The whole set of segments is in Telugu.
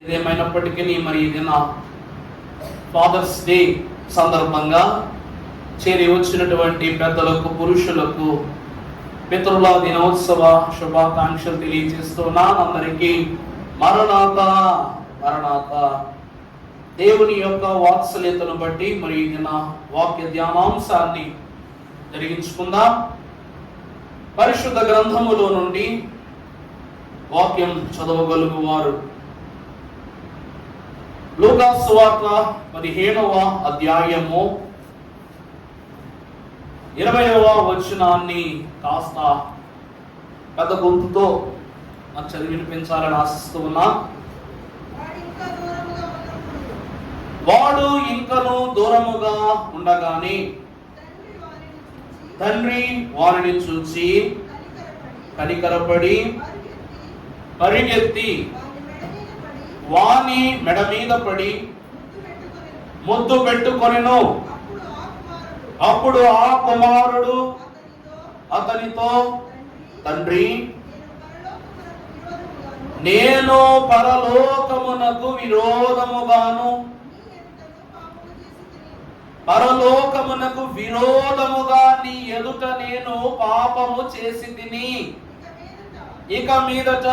ఏమైనప్పటికీ మరి ఇది నా ఫాదర్స్ డే సందర్భంగా చేరి వచ్చినటువంటి పెద్దలకు, పురుషులకు పితరుల దినోత్సవ శుభాకాంక్షలు తెలియజేస్తున్నాను. అందరికీ మరణాత మరణాత. దేవుని యొక్క వాత్సల్యతను బట్టి మరి ఇది నా వాక్య ధ్యానాంశాన్ని జరిగించుకుందాం. పరిశుద్ధ గ్రంథములో నుండి వాక్యం చదవగలుగువారు లూకా సువార్త 15వ అధ్యాయము 20వ వచనాన్ని కాస్త పెద్ద గొంతుతో చదివి వినిపించాలని ఆశిస్తూ ఉన్నా. వాడు ఇంకను దూరముగా ఉండగానే తండ్రి వారిని చూచి కనికరపడి పరిగెత్తి వాని మెడ మీద పడి ముద్దు పెట్టుకొనెను. అప్పుడు ఆ కుమారుడు అతనితో, తండ్రి, నేను పరలోకమునకు విరోధముగా నీ ఎదుట నేను పాపము చేసి తిని, ఇక మీదట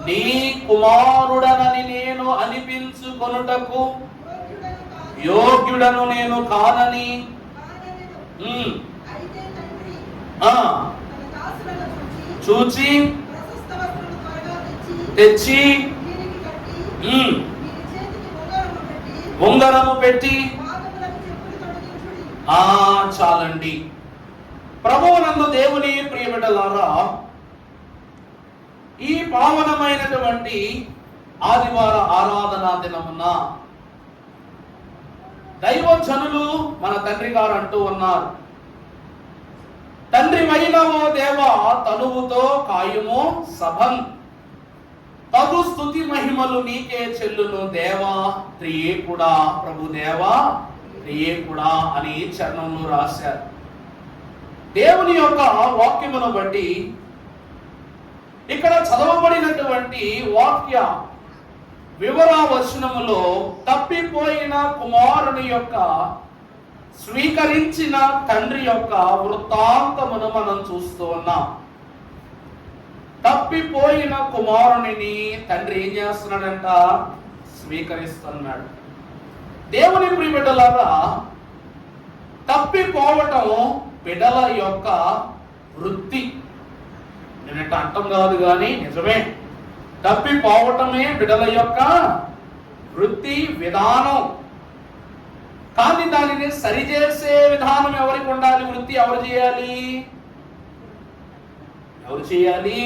నీ కుమారుడనని నేను అనిపించుకొనుటకు యోగ్యుడను నేను కానని చూచి తెచ్చి ఉంగరము పెట్టి చాలండి. ప్రభువునందు దేవుని ప్రియబిడ్డలారా, ఈ పావనమైనటువంటి ఆదివార ఆరాధనా దినమున దైవజనులు మన తండ్రి గారు అంటూ ఉన్నారు, తండ్రి వైనవో దేవా తనువుతో కాయుమో సభం, తగు స్తుతి మహిమలు నీకే చెల్లును దేవా త్రియేకుడా, ప్రభు దేవా త్రియేకుడా అని చరణంలో రాశారు. దేవుని యొక్క వాక్యమును బట్టి ఇక్కడ చదవబడినటువంటి వాక్య వివరావచనములో తప్పిపోయిన కుమారుని యొక్క స్వీకరించిన తండ్రి యొక్క వృత్తాంతమును మనం చూస్తూ ఉన్నాం. తప్పిపోయిన కుమారుని తండ్రి ఏం చేస్తున్నాడంట? స్వీకరిస్తున్నాడు. దేవుని ప్రియబిడ్డలారా, తప్పిపోవటం బిడ్డల యొక్క వృత్తి. నేనట అంటం కాదు కానీ నిజమే. తప్పిపోవటమే బిడ్డల యొక్క వృత్తి విధానం. కానీ దానిని సరిచేసే విధానం ఎవరికి ఉండాలి? వృత్తి ఎవరు చేయాలి?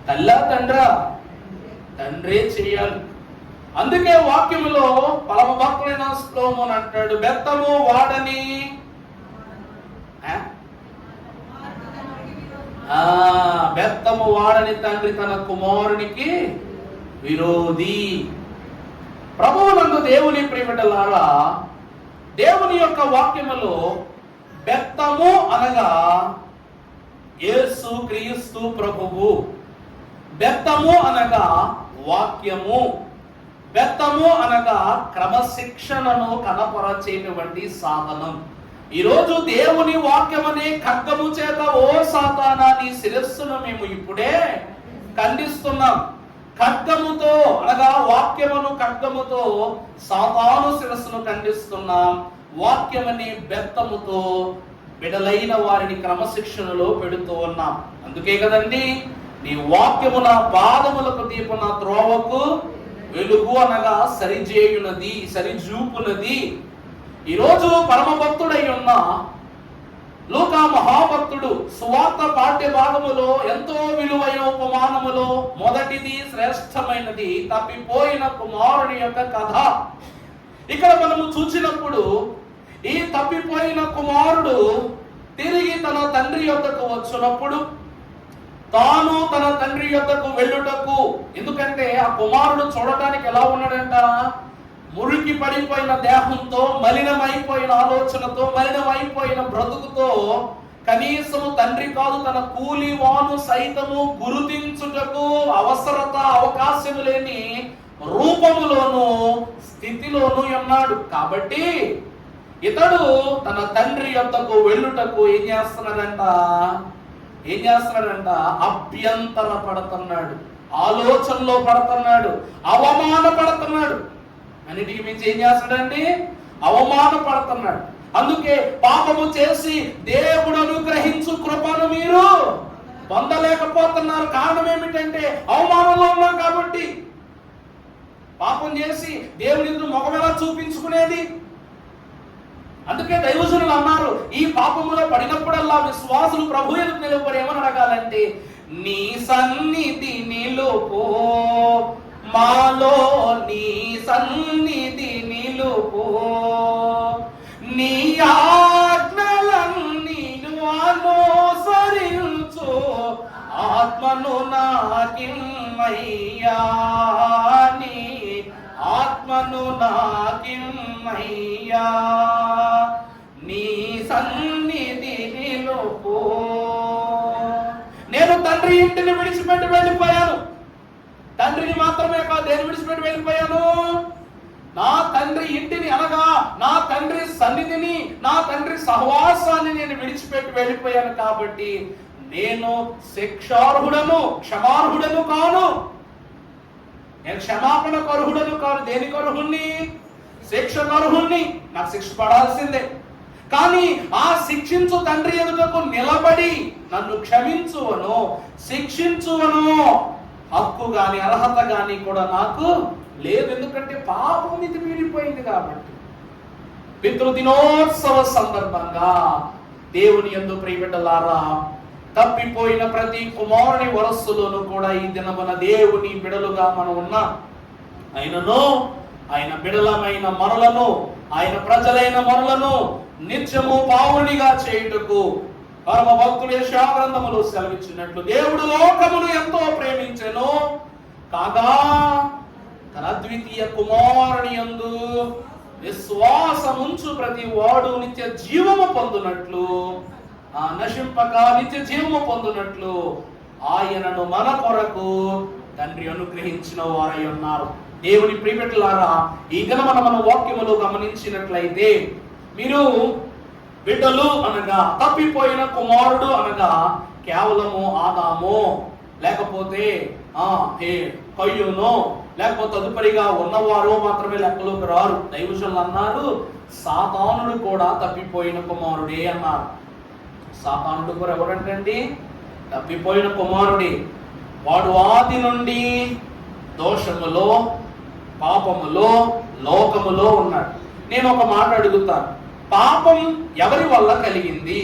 తల్లా తండ్రా? తండ్రే చేయాలి. అందుకే వాక్యములో పరమ భక్తుడైన శ్లోమోన్ అంటాడు, బెత్తము వాడని బెత్తము వాడని తండ్రి తన కుమారునికి విరోధి. ప్రభువునందు దేవుని ప్రియబిడ్డలారా, దేవుని యొక్క వాక్యములో బెత్తము అనగా యేసు క్రీస్తు ప్రభువు, బెత్తము అనగా వాక్యము, బెత్తము అనగా క్రమశిక్షణను కనపరచేటువంటి సాధనం. ఈరోజు దేవుని వాక్యమనే ఖడ్గము చేత ఓ సాతానా నీ శిరస్సును మేము ఇప్పుడే ఖండిస్తున్నాం. ఖడ్గముతో అనగా వాక్యమును ఖడ్గముతో సాతాను శిరస్సును ఖండిస్తున్నాం. వాక్యమనే బెత్తముతో బిడలైన వారిని క్రమశిక్షణలో పెడుతూ ఉన్నాం. అందుకే కదండి, నీ వాక్యము నా పాదములకు దీపం, నా త్రోవకు వెలుగు అనగా సరిచేయునది, సరిచూపునది. ఈరోజు పరమ భక్తుడై ఉన్న లూకా మహాభక్తుడు సువార్త పాఠ్య భాగములో ఎంతో విలువైన ఉపమానములో మొదటిది, శ్రేష్టమైనది తప్పిపోయిన కుమారుని యొక్క కథ ఇక్కడ మనము చూసినప్పుడు, ఈ తప్పిపోయిన కుమారుడు తిరిగి తన తండ్రి యొద్దకు వచ్చినప్పుడు తాను తన తండ్రి యొద్దకు వెళ్ళుటకు, ఎందుకంటే ఆ కుమారుడు చూడటానికి ఎలా ఉన్నాడంట? మురికి పడిపోయిన దేహంతో, మలినమైపోయిన ఆలోచనతో, మలినమైపోయిన బ్రతుకుతో కనీసము తండ్రి కాదు తన కూలి వాను సైతము గుర్తించుటకు అవకాశము లేని రూపములోను స్థితిలోను ఉన్నాడు. కాబట్టి ఇతడు తన తండ్రి యొద్దకు వెళ్ళుటకు ఏం చేస్తున్నాడంట అభ్యంతర పడుతున్నాడు, ఆలోచనలో పడుతున్నాడు, అవమానపడుతున్నాడు. అన్నిటికి మించి ఏం చేస్తాడండి? అవమానపడుతున్నాడు. అందుకే పాపము చేసి దేవుడు అనుగ్రహించు కృపను మీరు పొందలేకపోతున్నారు. కారణం ఏమిటంటే అవమానంలో ఉన్నారు కాబట్టి. పాపం చేసి దేవుని ఎదురు ముఖం ఎలా చూపించుకునేది? అందుకే దైవజనులు అన్నారు, ఈ పాపములో పడినప్పుడల్లా విశ్వాసులు ప్రభు ఎదురు నిలుపురు ఏమని అడగాలంటే, నీ సన్నిధి నిలుపు మాలో, నీ సన్నిధి నిలుపు, నీ ఆజ్ఞలన్నీ అనుసరించు ఆత్మను నాకిమ్మయ్యా, నీ ఆత్మను నాకిమ్మయ్యా, నీ సన్నిధి నిలుపు. నేను తండ్రి ఇంటిని విడిచిపెట్టి వెళ్ళిపోయాను. తండ్రిని మాత్రమే కాదు, దేని విడిచిపెట్టి వెళ్ళిపోయాను? నా తండ్రి ఇంటిని, అనగా నా తండ్రి సన్నిధిని, నా తండ్రి సహవాసాన్ని నేను విడిచిపెట్టి వెళ్ళిపోయాను. కాబట్టి నేను శిక్షార్హుడను, క్షమార్హుడను కాను. నేను క్షమాపణకు అర్హుడను కాను. దేనికి అర్హుణ్ణి? శిక్షకు అర్హుణ్ణి. నాకు శిక్ష పడాల్సిందే. కానీ ఆ శిక్షించు తండ్రి ఎదుటకు నిలబడి నన్ను క్షమించువను, శిక్షించువను హక్కు గాని అర్హత గాని కూడా నాకు లేదు. ఎందుకంటే పాపం ఇది వీడిపోయింది కాబట్టి. పితృదినోత్సవ సందర్భంగా దేవుని యందు ప్రియబిడ్డలారా, తప్పిపోయిన ప్రతి కుమారుని వరస్సులోను కూడా ఈ దినమున దేవుని బిడలుగా మనం ఉన్నాం. ఆయనను, ఆయన బిడలమైన మనలను, ఆయన ప్రజలైన మనలను నిత్యము పావునిగా చేయుటకు పరమ భక్తుడు యెషయా గ్రంథములో సెలవిచ్చినట్లు, దేవుడు లోకమును ఎంతో ప్రేమించెను కాగా తన అద్వితీయ కుమారుని యందు విశ్వాసముంచు ప్రతి వాడు నిత్య జీవము పొందునట్లు, నశింపక నిత్య జీవము పొందునట్లు ఆయనను మన కొరకు తండ్రి అనుగ్రహించిన వారై ఉన్నారు. దేవుని ప్రియబిడ్డలారా, ఈ దినమున మన వాక్యములో గమనించినట్లయితే, మీరు బిడ్డలు అనగా తప్పిపోయిన కుమారుడు అనగా కేవలము ఆదాము, లేకపోతే కయ్యూను, లేకపోతే తదుపరిగా ఉన్నవారు మాత్రమే లెక్కలోకి రారు. దైవజనులు అన్నారు, సాతానుడు కూడా తప్పిపోయిన కుమారుడే అన్నారు. సాతానుడు కూడా ఎవరంటండి? తప్పిపోయిన కుమారుడే. వాడు ఆది నుండి దోషములో, పాపములో, లోకములో ఉన్నాడు. నేను ఒక మాట అడుగుతాను, పాపం ఎవరి వల్ల కలిగింది?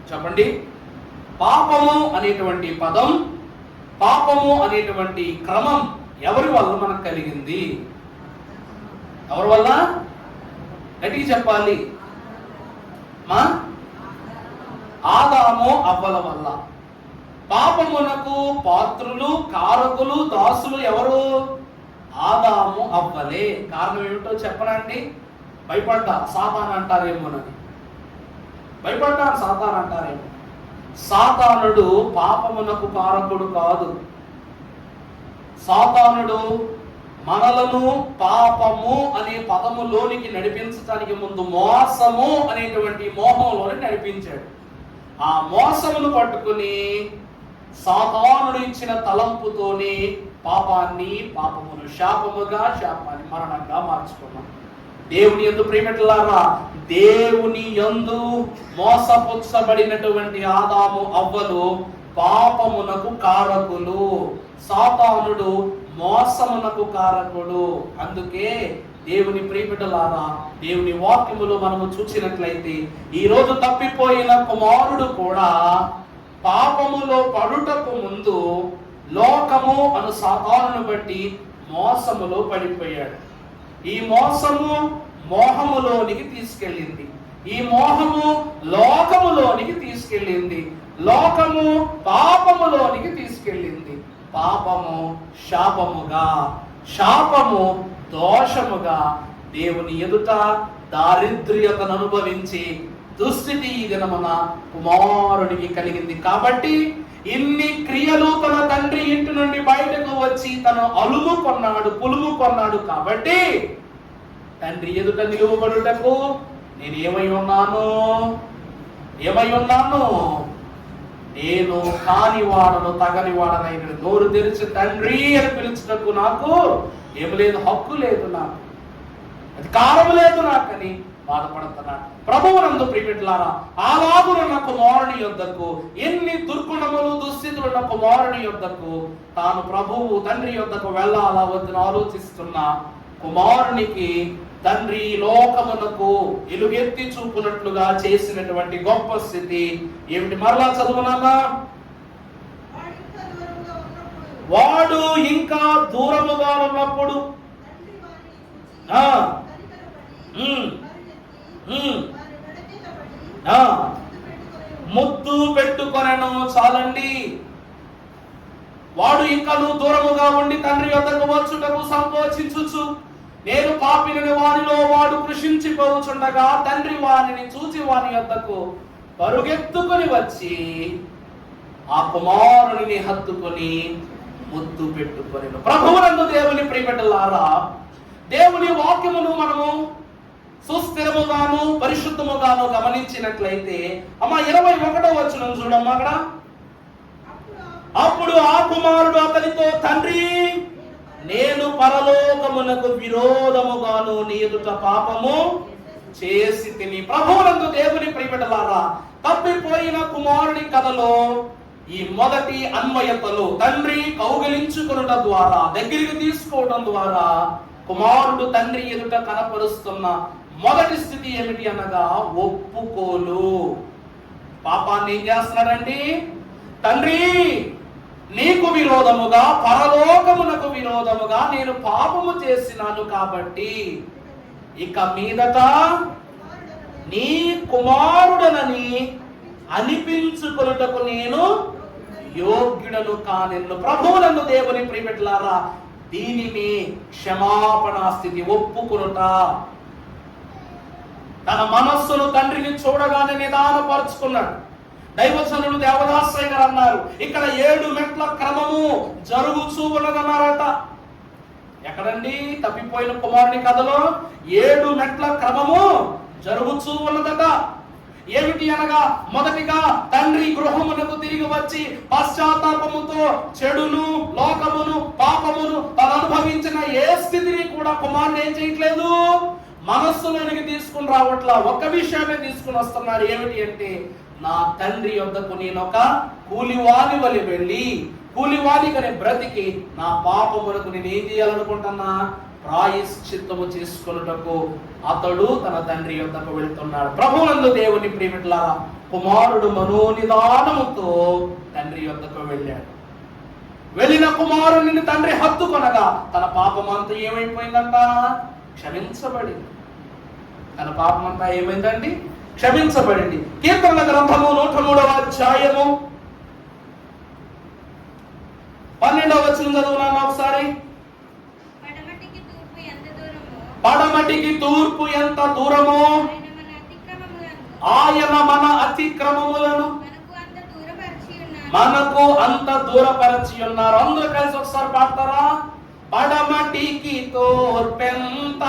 చెప్పండి. పాపము అనేటువంటి పదం, పాపము అనేటువంటి క్రమం ఎవరి వల్ల మనకు కలిగింది? ఎవరి వల్ల? గట్టిగా చెప్పాలి. ఆదాము అవ్వల వల్ల. పాపమునకు పాత్రులు, కారకులు, దాసులు ఎవరు? ఆదాము అవ్వలే. కారణం ఏమిటో చెప్పనండి? భయపడ్డా సాతాను అంటారేమోనని. భయపడ్డా సాతాను అంటారేమో. సాతానుడు పాపమునకు కారకుడు కాదు. సాతానుడు మనలను పాపము అనే పదములోనికి నడిపించడానికి ముందు మోసము అనేటువంటి మోహంలోని నడిపించాడు. ఆ మోసమును పట్టుకుని సాతానుడు ఇచ్చిన తలంపుతోనే పాపమును శాపముగా, శాపాన్ని మరణంగా మార్చుకున్నాం. దేవుని యందు ప్రియమిత్రులారా, దేవుని యందు మోసపుచ్చబడినటువంటి ఆదాము అవ్వలు పాపమునకు కారకులు, సాతానుడు మోసమునకు కారకుడు. అందుకే దేవుని ప్రియమిత్రులారా, దేవుని వాక్యములో మనము చూసినట్లయితే, ఈ రోజు తప్పిపోయిన కుమారుడు కూడా పాపములో పడుటకు ముందు లోకము అను సాతానును బట్టి మోసములో పడిపోయాడు. ఈ మోసము మోహములోనికి తీసుకెళ్ళింది. ఈ మోహము లోకములోనికి తీసుకెళ్ళింది. లోకము పాపములోనికి తీసుకెళ్ళింది. పాపము శాపముగా, శాపము దోషముగా దేవుని ఎదుట దారిద్ర్యతను అనుభవించి దుస్థితి ఈ దినమున కుమారుడికి కలిగింది. కాబట్టి ఇన్ని క్రియలు తన తండ్రి ఇంటి నుండి బయటకు వచ్చి తను అలుము కొన్నాడు, పులుము కొన్నాడు. కాబట్టి తండ్రి ఎదుట నిలువబడుటకు నేను ఏమై ఉన్నాను? నేను కానివాడను, తగనివాడనైన నోరు తెరిచి తండ్రి అని పిలుచుటకు నాకు ఏమి లేదు, హక్కు లేదు, నాకు అధికారం లేదు నాకని బాధపడుతున్నాడు. ప్రభువునందు ప్రియమిట్లారా, అలాగున్న కుమారుని యొద్దకు, ఎన్ని దుర్గుణములు దుస్థితులున్న కుమారుని యొద్దకు తాను ప్రభువు తండ్రి యొద్దకు వెళ్ళాలా వద్దని ఆలోచిస్తున్న కుమారునికి తండ్రి లోకమునకు ఎలుగెత్తి చూపునట్లుగా చేసినటువంటి గొప్ప స్థితి ఏమిటి? మరలా చదువునామా. వాడు ఇంకా దూరముగా ఉన్నప్పుడు ముద్దు పెట్టుకొనెను. చాలండి. వాడు ఇంకా దూరముగా ఉండి తండ్రి యొద్దకు వచ్చుటకు సంకోచించుచు, నేను పాపిని వానిలో వాడు కృషించిపోచుండగా తండ్రి వానిని చూచి వాని యొద్దకు పరుగెత్తుకొని వచ్చి ఆ కుమారుని హత్తుకొని ముద్దు పెట్టుకొనెను. ప్రభువునందు దేవుని ప్రియబిడ్డలారా, దేవుని వాక్యమును మనము సుస్థిరముగాను పరిశుద్ధముగాను గమనించినట్లయితే అమ్మ 21వ వచనం చూడమ్మా. అక్కడ అప్పుడు ఆ కుమారుడు అతనితో, తండ్రి నేను పరలోకమునకు విరోధముగాను నీ ఎదుట పాపము చేసి తిని. ప్రభువునందు దేవుని ప్రియబిడ్డలారా, తప్పిపోయిన కుమారుడి కథలో ఈ మొదటి అన్వయతలు తండ్రి కౌగిలించుకొనుట ద్వారా, దగ్గరికి తీసుకోవడం ద్వారా కుమారుడు తండ్రి ఎదుట కనపరుస్తున్న మొదటి స్థితి ఏమిటి అనగా ఒప్పుకోలు. పాపాన్ని ఏం చేస్తున్నాడండి? తండ్రి నీకు విరోధముగా, పరలోకమునకు విరోధముగా నేను పాపము చేసినాను, కాబట్టి ఇక మీదట నీ కుమారుడనని అనిపించుకొనుటకు నేను యోగ్యుడను కానెను. ప్రభువునందు దేవుని ప్రియబిడ్డలారా, దీనిని క్షమాపణ స్థితి, ఒప్పుకొనుట. తన మనస్సును తండ్రిని చూడగానే నిదానపరుచుకున్నాడు. దైవజనుడు దేవదాసయ్య గారు అన్నారు, ఇక్కడ 7 మెట్ల క్రమము జరుగుచూ ఉన్నదన్నారట. ఎక్కడండి? తప్పిపోయిన కుమారుని కథలో 7 మెట్ల క్రమము జరుగుచూ ఉన్నదట. ఏమిటి అనగా, మొదటిగా తండ్రి గృహమునకు తిరిగి వచ్చి పశ్చాత్తాపముతో చెడును, లోకమును, పాపమును తను అనుభవించిన ఏ స్థితిని కూడా కుమారుడు ఏం చేయట్లేదు, మనస్సులోనికి తీసుకుని రావట్లా. ఒక్క విషయాన్ని తీసుకుని వస్తున్నారు. ఏమిటి అంటే, నా తండ్రి యొద్దకు నేను ఒక కూలివాని వలె వెళ్ళి, కూలివానిగానే బ్రతికి నా పాపములకు నేను ఏం చేయాలనుకుంటున్నా, ప్రాయశ్చిత్తము చేసుకొనుటకు అతడు తన తండ్రి యొద్దకు వెళ్తున్నాడు. ప్రభువునందు దేవుని ప్రియమిట్లారా, కుమారుడు మనోనిదానముతో తండ్రి యొద్దకు వెళ్ళాడు. వెళ్ళిన కుమారుని తండ్రి హత్తుకొనగా తన పాపమంతా ఏమైపోయిందంట? క్షమించబడింది. తన పాపమంతా ఏమైందండి? క్షమించబడింది. కీర్తనల గ్రంథము 103వ అధ్యాయము 12వ వచనం చదువునాను ఒకసారి. పడమటికి తూర్పు ఎంత దూరమో ఆయన మన అతిక్రమములను మనకు అంత దూరపరచి ఉన్నారు. అందరూ కలిసి ఒకసారి పాడతారా? పడమటికి తూర్పెంత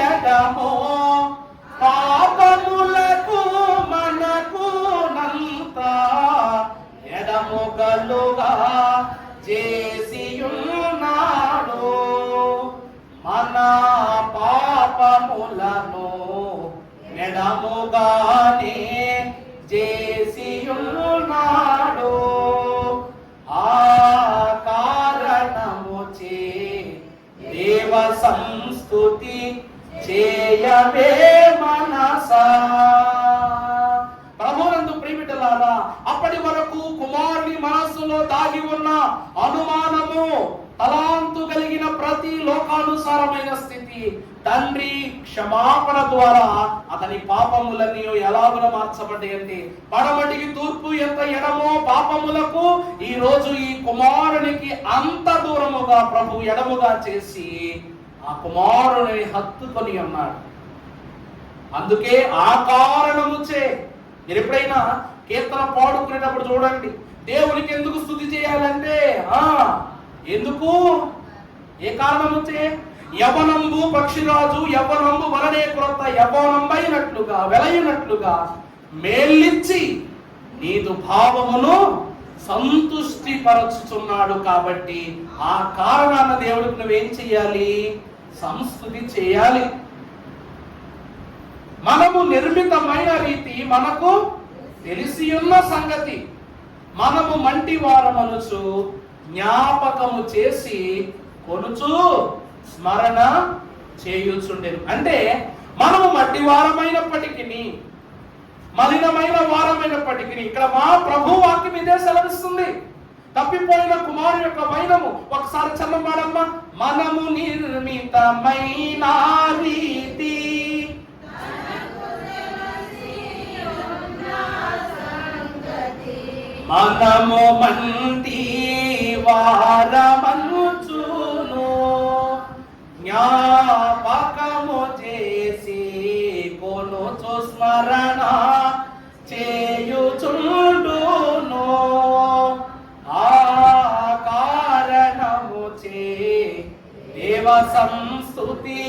ఎడమో పాపములకు మనకు నంత ఎడముగలుగా చేసియున్నాడు. మన పాపములను ఎడముగానే చేసియున్నాడు. ఆ కారణము చే దేవ సంస్తుతి చేయవే మనసా. ప్రభువునందు ప్రియమిట్లారా, అప్పటి వరకు కుమారుని మనస్సులో దాగి ఉన్న అనుమానము, తలాంతు కలిగిన ప్రతి లోకానుసారమైన స్థితి తండ్రి క్షమాపణ ద్వారా అతని పాపములన్నీ ఎలాగున మార్చబడ్డాయండి. పడమటికి తూర్పు ఎంత ఎడమో పాపములకు ఈ రోజు ఈ కుమారునికి అంత దూరముగా ప్రభు ఎడముగా చేసి ఆ కుమారుని హత్తుకొని ఉన్నాడు. అందుకే ఆ కారణముచే. మీరు ఎప్పుడైనా కీర్తన పాడుకునేటప్పుడు చూడండి, దేవునికి ఎందుకు స్తుతి చేయాలంటే ఎందుకు, ఏ కారణముచే? యవనంబు పక్షిరాజు యవ్వనంబు వలనే క్రొత్త యవ్వనంబైనట్లుగా వెలయునట్లుగా మేల్లిచ్చి నీదు భావమును సంతుష్టి పరచుచున్నాడు. కాబట్టి ఆ కారణాన దేవుడికి నువ్వేం చెయ్యాలి? సంస్తుతి చేయాలి. మనము నిర్మితమైన రీతి మనకు తెలిసి ఉన్న సంగతి మనము మంటి వారమనుచు జ్ఞాపకము చేసి కొనుచు స్మరణ చేయుచుండెను. అంటే మనము మట్టి వారమైనప్పటికీ, మలినమైన వారమైనప్పటికీ, ఇక్కడ మా ప్రభు వాక్యం ఇదే సెలవిస్తుంది. తప్పిపోయిన కుమారు యొక్క వైనము ఒకసారి చల్లమాడమ్మా. మనము నిర్మితమైన రీతి మనము మంటి వారమనుచును జ్ఞాపకము చేసి కొనుచు స్మరణ చేయుచుండును. ఆ కారణము చే దేవ సంస్తుతి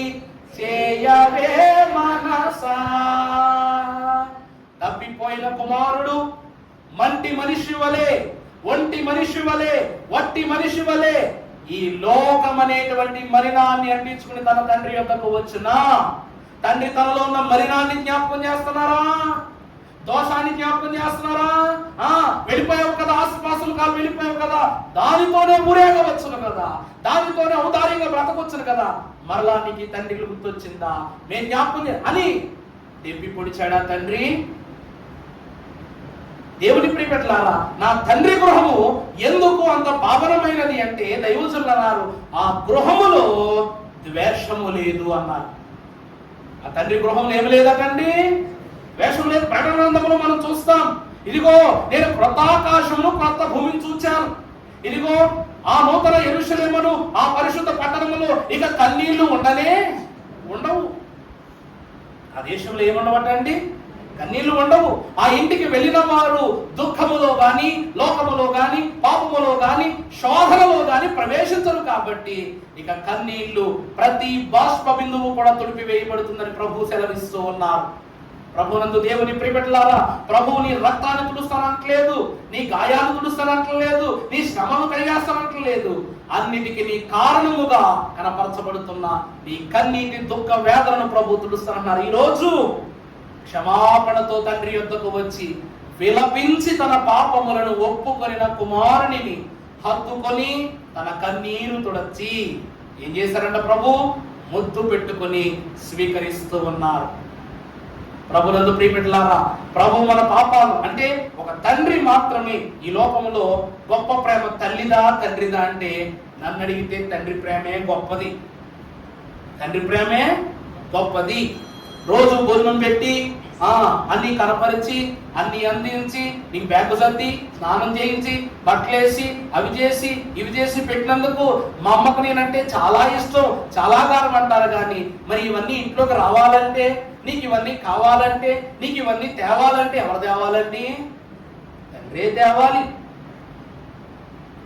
చేయవే మనసా. తప్పిపోయిన కుమారుడు మంటి మనిషి వలె, ఒంటి మనిషి వలె, వట్టి మనిషి వలె ఈ లోకం అనేటువంటి మలినాన్ని అంటించుకుని తన తండ్రి యొద్దకు వచ్చిన తండ్రి తనలో ఉన్న మలినాన్ని జ్ఞాపకం చేస్తున్నారా? దోషాన్ని జ్ఞాపకం చేస్తున్నారా? వెళ్ళిపోయావు కదా, ఆసుపాసులు కాదు వెళ్ళిపోయావు కదా, దానితోనే ఊరేగవచ్చును కదా, దానితోనే ఔదార్యంగా బ్రతకొచ్చును కదా, మరలా నీకు తండ్రి గుర్తొచ్చిందా? నేను జ్ఞాపకం అని దెబ్బి పొడిచాడా తండ్రి? దేవుని ప్రియపెట్టలారా, నా తండ్రి గృహము ఎందుకు అంత పావనమైనది అంటే దైవజనులు అన్నారు, ఆ గృహములో ద్వేషము లేదు అన్నారు. ఆ తండ్రి గృహంలో ఏమి లేదటండి? ద్వేషం లేదు. ప్రకటన గ్రంథంలో మనం చూస్తాం, ఇదిగో నేను క్రొత్త ఆకాశమును క్రొత్త భూమిని చూచాను, ఇదిగో ఆ నూతన యెరూషలేమును ఆ పరిశుద్ధ పట్టణములో ఇక కన్నీళ్లు ఉండవు. ఆ దేశంలో ఏముండవటండి? కన్నీళ్లు ఉండవు. ఆ ఇంటికి వెళ్ళిన వారు దుఃఖములో గాని, లోకములో గాని, పాపములో గాని, శోధనలో గాని ప్రవేశించరు. కాబట్టి ఇక కన్నీళ్లు, ప్రతి బాష్ప బిందువు కూడా తుడిపి వేయబడుతుందని ప్రభు సెలవిస్తూ ఉన్నారు. ప్రభునందు దేవుని ప్రియపెట్టలారా, ప్రభువు నీ రక్తాన్ని తుడుస్తానంటలేదు, నీ గాయాన్ని తుడుస్తానంటలేదు, నీ శ్రమను కడిగేస్తానంటలేదు. అన్నిటికీ నీ కారణముగా కనపరచబడుతున్న నీ కన్నీటి దుఃఖ వేదనను ప్రభు తుడుస్తానన్నారు. ఈ రోజు క్షమాపణతో తండ్రి యొద్దకు వచ్చి విలపించి తన పాపములను ఒప్పుకొనిన కుమారునిని హత్తుకొని తన కన్నీరు తుడచి ఏం చేశారంట? ప్రభు ముద్దు పెట్టుకొని స్వీకరిస్తూ ఉన్నారు. ప్రభునందు ప్రియపెట్టలారా, ప్రభు మన పాపాలు అంటే ఒక తండ్రి మాత్రమే ఈ లోకములో గొప్ప ప్రేమ. తల్లిదా తండ్రిదా అంటే నన్ను అడిగితే తండ్రి ప్రేమే గొప్పది. తండ్రి ప్రేమే గొప్పది. రోజు భోజనం పెట్టి అన్ని కనపరిచి, అన్ని అందించి, నీకు బ్యాగ్ సర్ది, స్నానం చేయించి, బట్టలేసి, అవి చేసి ఇవి చేసి పెట్టినందుకు మా అమ్మకు నేనంటే చాలా ఇష్టం, చాలా గారం అంటారు. కానీ మరి ఇవన్నీ ఇంట్లోకి రావాలంటే, నీకు ఇవన్నీ కావాలంటే, నీకు ఇవన్నీ తేవాలంటే ఎవరు తేవాలండి? తండ్రే తేవాలి.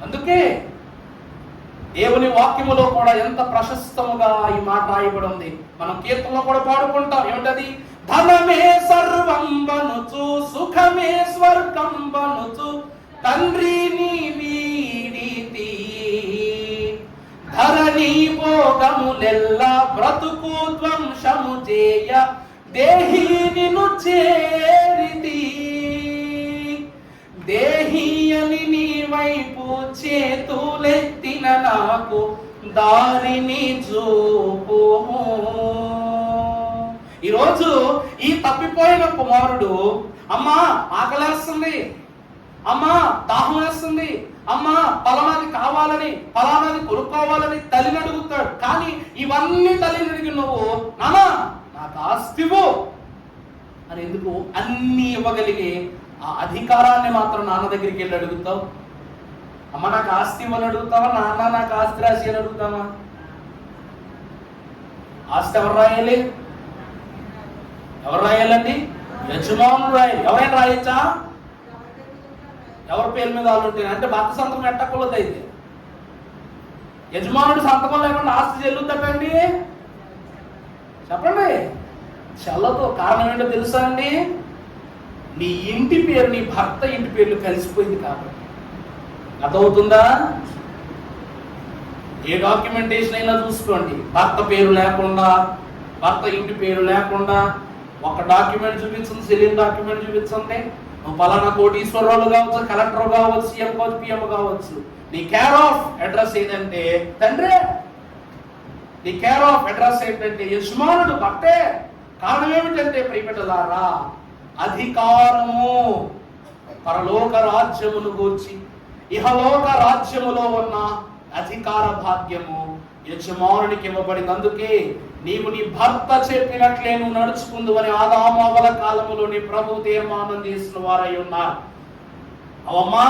అందుకే దేవుని వాక్యములో కూడా ఎంత ప్రశస్తముగా ఈ మాట రాయబడి ఉంది. మనం కీర్తనలో కూడా పాడుకుంటాం. ఏమిటది? ధనమే సర్వం బనుచు, సుఖమే స్వర్గం బనుచు, తండ్రి నీ వీడితి, ధరణి భోగములెల్ల బ్రతుకు ధ్వంసము చేయ దేహి నిన్ను చేరితి, దేహి అని నీ వైపు చేతులెత్తిన నాకు దారిని చూపు. ఈరోజు ఈ తప్పిపోయిన కుమారుడు, అమ్మా ఆకలేస్తుంది, అమ్మా దాహం వేస్తుంది, అమ్మా పలానాది కావాలని, పలానాది కొనుక్కోవాలని తల్లిని అడుగుతాడు. కానీ ఇవన్నీ తల్లిని అడిగి నువ్వు నానా నాకు ఆస్తివు అని ఎందుకు? అన్ని ఇవ్వగలిగే ఆ అధికారాన్ని మాత్రం నాన్న దగ్గరికి వెళ్ళి అడుగుతావు. అమ్మ నాకు ఆస్తి ఇవ్వని అడుగుతావా? నాన్న నాకు ఆస్తి రాసి అని అడుగుతావా? ఆస్తి ఎవరు రాయాలి? ఎవరు రాయాలండి? యజమానుడు రాయాలి. ఎవరైనా రాయొచ్చా? ఎవరి పేరు మీద వాళ్ళు ఉంటే, అంటే భర్త సంతకం ఎట్టకూడదు. అయితే యజమానుడు సంతకం లేకుండా ఆస్తి చెల్లుద్దటండి? చెప్పండి. చెల్లతో. కారణం ఏంటో తెలుసా అండి? నీ ఇంటి పేరు నీ భర్త ఇంటి పేర్లు కలిసిపోయింది కాబట్టి. అర్థమవుతుందా? ఏ డాక్యుమెంటేషన్ అయినా చూసుకోండి, భర్త పేరు లేకుండా, భర్త ఇంటి పేరు లేకుండా ఒక డాక్యుమెంట్ చూపించండి, సెలిన్ డాక్యుమెంట్ చూపించండి. నువ్వు పలానా కోటీశ్వరరావు కావచ్చు, కలెక్టర్ కావచ్చు, సీఎం కావచ్చు, పిఎం కావచ్చు. నీ కేర్ ఆఫ్ అడ్రస్ ఏంటంటే తండ్రే. నీ కేర్ ఆఫ్ అడ్రస్ ఏంటంటే యజమానుడు, భర్తే. కారణం ఏమిటంటే ప్రియబిడ్డలారా, అధికారము పరలోక రాజ్యమును గూర్చి ఇహలోక రాజ్యములో ఉన్న అధికార భాగ్యము యజమానునికి ఇవ్వబడింది. అందుకే నీవు నీ భర్త చెప్పినట్లే నువ్వు నడుచుకుందు అని ఆదామవల కాలములో నీ ప్రభు తీర్మానం చేసిన వారై ఉన్నారు. అవమ్మా,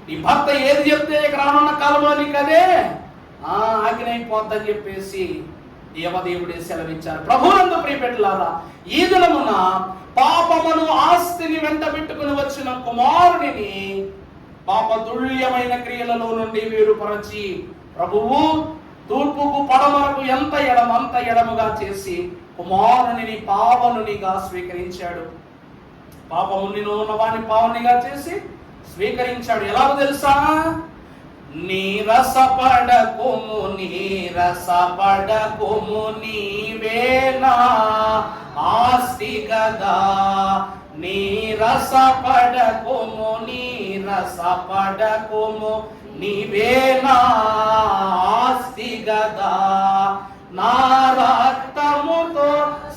నీ భర్త ఏది చెప్తే రానున్న కాలంలో నీకు అదే ఆజ్ఞైపోద్దని చెప్పేసి దేవదేవుడే సెలవిచ్చారు. ప్రభునందు ప్రియబిడ్డలారా, ఈ దినమున పాపమును ఆస్తిని వెంట పెట్టుకుని వచ్చిన కుమారుడిని పాపతుల్యమైన క్రియలలో నుండి వేరుపరచి ప్రభువు తూర్పుకు పడమరకు ఎంత ఎడమంత ఎడముగా చేసి కుమారుని పావనునిగా స్వీకరించాడు. పాపమునిలో ఉన్నవాడిని పావనిగా చేసి స్వీకరించాడు. ఎలాగో తెలుసా? నీరసపడకుము నీరసపడకుము నీవేనా ఆస్తి గదా. నీరసపడకుము నీరసపడకుము నీవేనా ఆస్తి గదా. నా రక్తముతో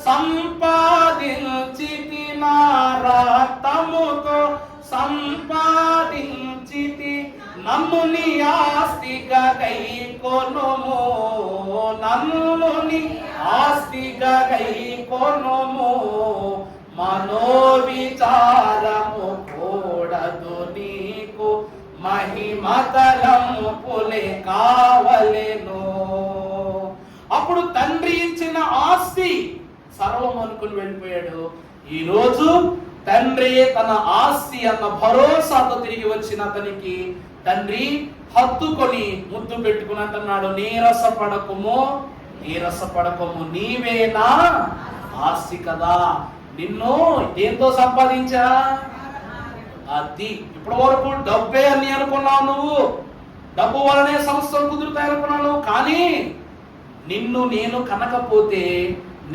సంపాదించితి, నా రక్తముతో సంపాదించితి, నన్ను నీ ఆస్తిగా గైకొనుము, నన్ను నీ ఆస్తిగా గైకొనుము. మనోవిచారము కూడదు నీకు, మహిమతలము పులే కావలెను. అప్పుడు తండ్రి ఇచ్చిన ఆస్తి సర్వం అనుకుని వెళ్ళిపోయాడు. ఈరోజు తండ్రి తన ఆస్తి అన్న భరోసాతో తిరిగి వచ్చిన అతనికి తండ్రి హత్తుకొని ముద్దు పెట్టుకుని అంటున్నాడు, నీరసపడకుము నీరసపడకుము నీవేనా ఆస్తి కదా. నిన్ను దేంతో సంపాదించా? అది. ఇప్పటి వరకు డబ్బే అని అనుకున్నావు నువ్వు, డబ్బు వలనే సంస్థలు కుదురుతాయి అనుకున్నాను. కానీ నిన్ను నేను కనకపోతే,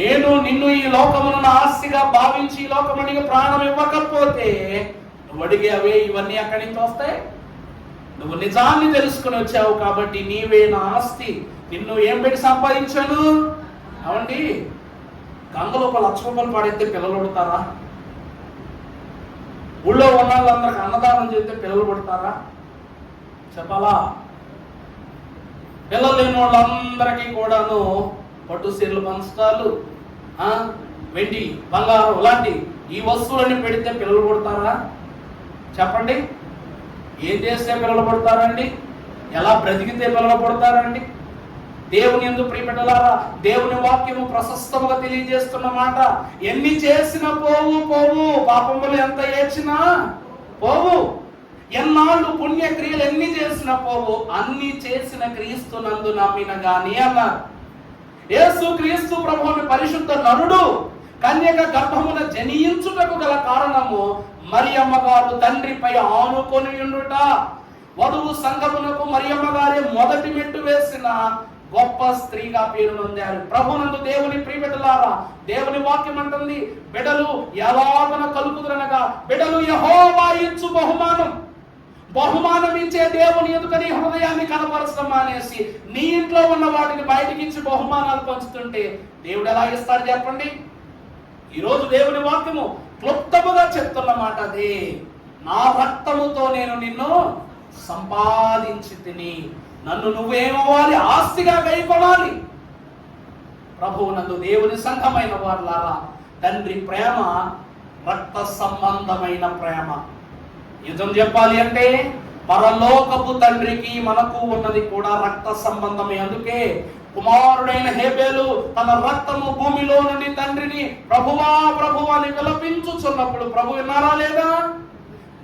నేను నిన్ను ఈ లోకమును ఆస్తిగా భావించి ఈ లోకమునికి ప్రాణం ఇవ్వకపోతే నువ్వు అడిగే అవే ఇవన్నీ అక్కడి నుంచి వస్తాయి. నువ్వు నిజాన్ని తెలుసుకుని వచ్చావు కాబట్టి నీవే నా ఆస్తి. నిన్ను ఏం పెట్టి సంపాదించాను? అవండి, గంగలో ఒక 1,00,000 రూపాయలు పాడైతే పిల్లలు పుడతారా? ఊళ్ళో ఉన్న వాళ్ళందరికి అన్నదానం చేస్తే పిల్లలు పుడతారా? చెప్పాలా? పిల్లలు లేని వాళ్ళందరికీ కూడాను పట్టు సీరలు పంచటాలు, వెండి బంగారం ఇలాంటి ఈ వస్తువులన్నీ పెడితే పిల్లలు పుడతారా? చెప్పండి. ఏం చేస్తే పిల్లలు పుడతారండి? ఎలా బ్రతికితే పిల్లలు పుడతారండి? దేవుని యందు ప్రియబిడ్డలారా, దేవుని వాక్యము ప్రశస్తముగా తెలియజేస్తున్న మాట, ఎన్ని చేసినా పోవు పోవు, పాపములు ఎంత ఏడ్చినా పోవు, ఎన్నాళ్ళు పుణ్యక్రియలు ఎన్ని చేసినా పోవు, అన్ని చేసిన క్రీస్తునందు నమ్మిన గాని అన్నారు. యేసు క్రీస్తు ప్రభువుని పరిశుద్ధ నరుడు కన్యక గర్భమున జనించుటకు గల కారణము మరియమ్మ గారు తండ్రిపై ఆనుకొని ఉండుట. వధువు సంఘమునకు మరియమ్మ గారే మొదటి మెట్టు వేసిన గొప్ప స్త్రీగా పేరు నొందారు. ప్రభునందు దేవుని ప్రియబిడ్డలారా, దేవుని వాక్యం అంటుంది, బిడ్డలు ఎలాగన కలుగుదరనగా బిడ్డలు యెహోవా ఇచ్చు బహుమానం. బహుమానం ఇచ్చే దేవుని ఎదుట నీ హృదయాన్ని కనపరచడం మానేసి నీ ఇంట్లో ఉన్న వాటిని బయటికి ఇచ్చి బహుమానాలు పంచుతుంటే దేవుడు ఎలా ఇస్తాడు చెప్పండి? ఈరోజు దేవుని వాక్యము క్లుప్తముగా చెప్తున్న మాట అదే. నా రక్తముతో నేను నిన్ను సంపాదించి తిని, నన్ను నువ్వేమవ్వాలి? ఆస్తిగా గైకొనాలి. ప్రభువునందు దేవుని సంఘమైన వారులారా, తండ్రి ప్రేమ రక్త సంబంధమైన ప్రేమ. నిజం చెప్పాలి అంటే పరలోకపు తండ్రికి మనకు ఉన్నది కూడా రక్త సంబంధమే. అందుకే కుమారుడైన హేబేలు తన రక్తము భూమిలో నుండి తండ్రిని ప్రభువా ప్రభువా అని విలపించుచున్నప్పుడు ప్రభు విన్నారా లేదా?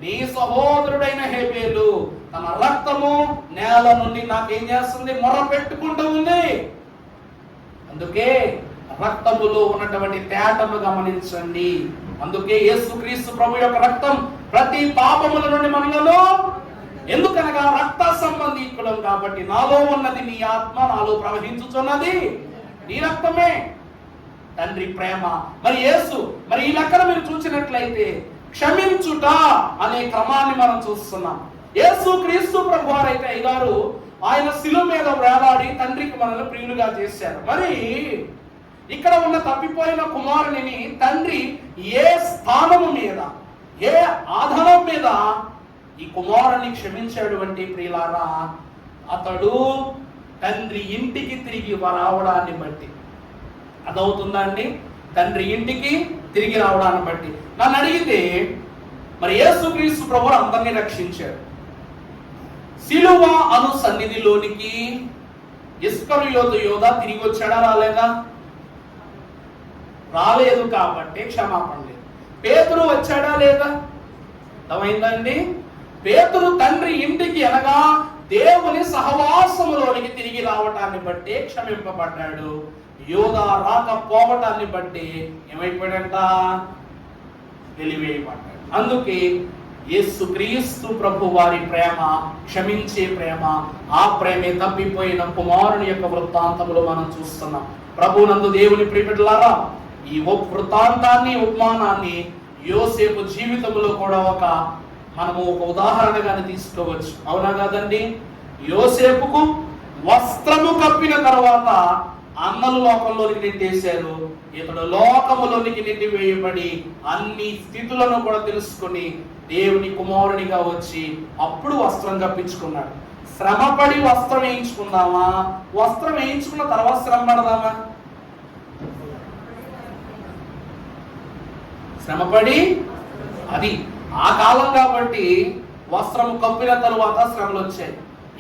నీ సహోదరుడైన హేబేలు తన రక్తము నేల నుండి నాకేం చేస్తుంది? మొర పెట్టుకుంటూ ఉంది. అందుకే రక్తములో ఉన్నటువంటి తేటను గమనించండి. అందుకే యేసుక్రీస్తు ప్రభు యొక్క రక్తం ప్రతి పాపముల నుండి మనలను, ఎందుకనగా రక్త సంబంధీకులం కాబట్టి. నాలో ఉన్నది నీ ఆత్మ, నాలో ప్రవహించుచున్నది నీ రక్తమే. తండ్రి ప్రేమ. మరి యేసు, మరి ఈ లెక్కన మీరు చూసినట్లయితే క్షమించుట అనే క్రమాన్ని మనం చూస్తున్నాం. యేసు క్రీస్తు ప్రభు వారైతే అయ్యారు, ఆయన శిలువ మీద వేలాడి తండ్రికి మనల్ని ప్రియులుగా చేశారు. మరి ఇక్కడ ఉన్న తప్పిపోయిన కుమారుని తండ్రి ఏ స్థానము మీద, ఏ ఆధారం మీద ఈ కుమారుని క్షమించాడు అంటే ప్రియులారా, అతడు తండ్రి ఇంటికి తిరిగి రావడాన్ని బట్టి. అదవుతుందా అండి? తండ్రి ఇంటికి తిరిగి రావడాన్ని బట్టి. నన్ను అడిగితే మరి యేసుక్రీస్తు ప్రభు అందరినీ రక్షించాడు. సిలువ అను సన్నిధిలోనికి ఇస్కరియోతు యోధ తిరిగి వచ్చాడా? రాలేదా? రాలేదు కాబట్టి క్షమాపణ లేదు. పేతురు వచ్చాడా లేదా? అర్థమైందండి? పేతురు తండ్రి ఇంటికి అనగా దేవుని సహవాసములోనికి తిరిగి రావటాన్ని బట్టి క్షమింపబడ్డాడు. యోధ రాకపోవటాన్ని బట్టి ఏమైపోయాడంట? వెలివేయబడ్డాడు. అందుకే యేసుక్రీస్తు ప్రభు వారి ప్రేమ క్షమించే ప్రేమ. ఆ ప్రేమే తప్పిపోయిన కుమారుని యొక్క వృత్తాంతములు మనం చూస్తున్నాం. ప్రభునందు దేవుని ప్రియబిడ్డలారా, ఈ వృత్తాంతాన్ని, ఉపమానాన్ని యోసేపు జీవితంలో కూడా మనము ఒక ఉదాహరణగానే తీసుకోవచ్చు. అవునా కాదండి? యోసేపుకు వస్త్రము కప్పిన తర్వాత అన్నలు లోకంలోనికి నెట్టేశారు. ఇతడు లోకములోనికి నెట్టి వేయబడి అన్ని స్థితులను కూడా తెలుసుకుని దేవుని కుమారునిగా వచ్చి అప్పుడు వస్త్రం కప్పించుకున్నాడు. శ్రమపడి వస్త్రం వేయించుకుందామా? వస్త్రం వేయించుకున్న తర్వాత శ్రమ పడదామా? శ్రమపడి, అది ఆ కాలం కాబట్టి వస్త్రము కప్పిన తరువాత శ్రమలు వచ్చాయి.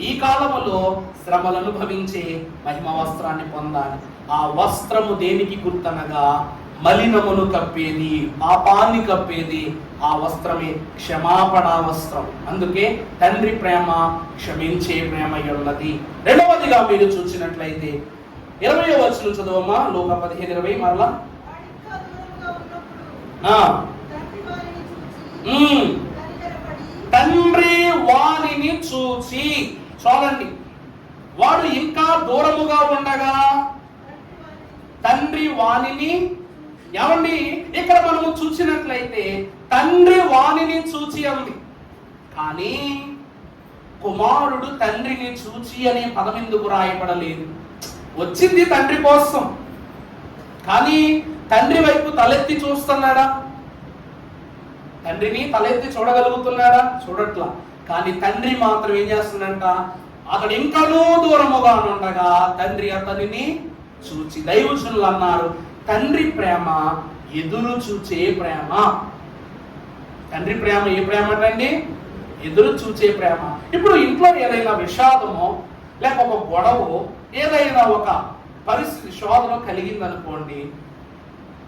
ఈ కాలములో శ్రమలను అనుభవించి మహిమ వస్త్రాన్ని పొందాలి. ఆ వస్త్రము దేనికి గుర్తనగా మలినమును కప్పేది, పాపాన్ని కప్పేది. ఆ వస్త్రమే క్షమాపణ వస్త్రం. అందుకే తండ్రి ప్రేమ క్షమించే ప్రేమ ఉన్నది. రెండవదిగా మీరు చూసినట్లయితే 20వ వచనం చదవమ్మా, లోక 15:20 మరలా. తండ్రి వానిని చూచి, చూడండి, వాడు ఇంకా దూరముగా ఉండగా తండ్రి వానిని, ఏమండి ఇక్కడ మనము చూసినట్లయితే తండ్రి వానిని చూచి అంది, కానీ కుమారుడు తండ్రిని చూచి అనే పదం ఎందుకు రాయబడలేదు? వచ్చింది తండ్రి కోసం, కానీ తండ్రి వైపు తలెత్తి చూస్తున్నాడా? తండ్రిని తలెత్తి చూడగలుగుతున్నాడా? చూడట్లా. కానీ తండ్రి మాత్రం ఏం చేస్తుందంట? అతడు ఇంకనూ దూరముగా ఉండగా తండ్రి అతనిని చూచి. దైవజనులు అన్నారు, తండ్రి ప్రేమ ఎదురు చూచే ప్రేమ. తండ్రి ప్రేమ ఏ ప్రేమ అండి? ఎదురు చూచే ప్రేమ. ఇప్పుడు ఇంట్లో ఏదైనా విషాదమో లేక ఒక గొడవ, ఏదైనా ఒక పరిస్థితి శోధన కలిగిందనుకోండి,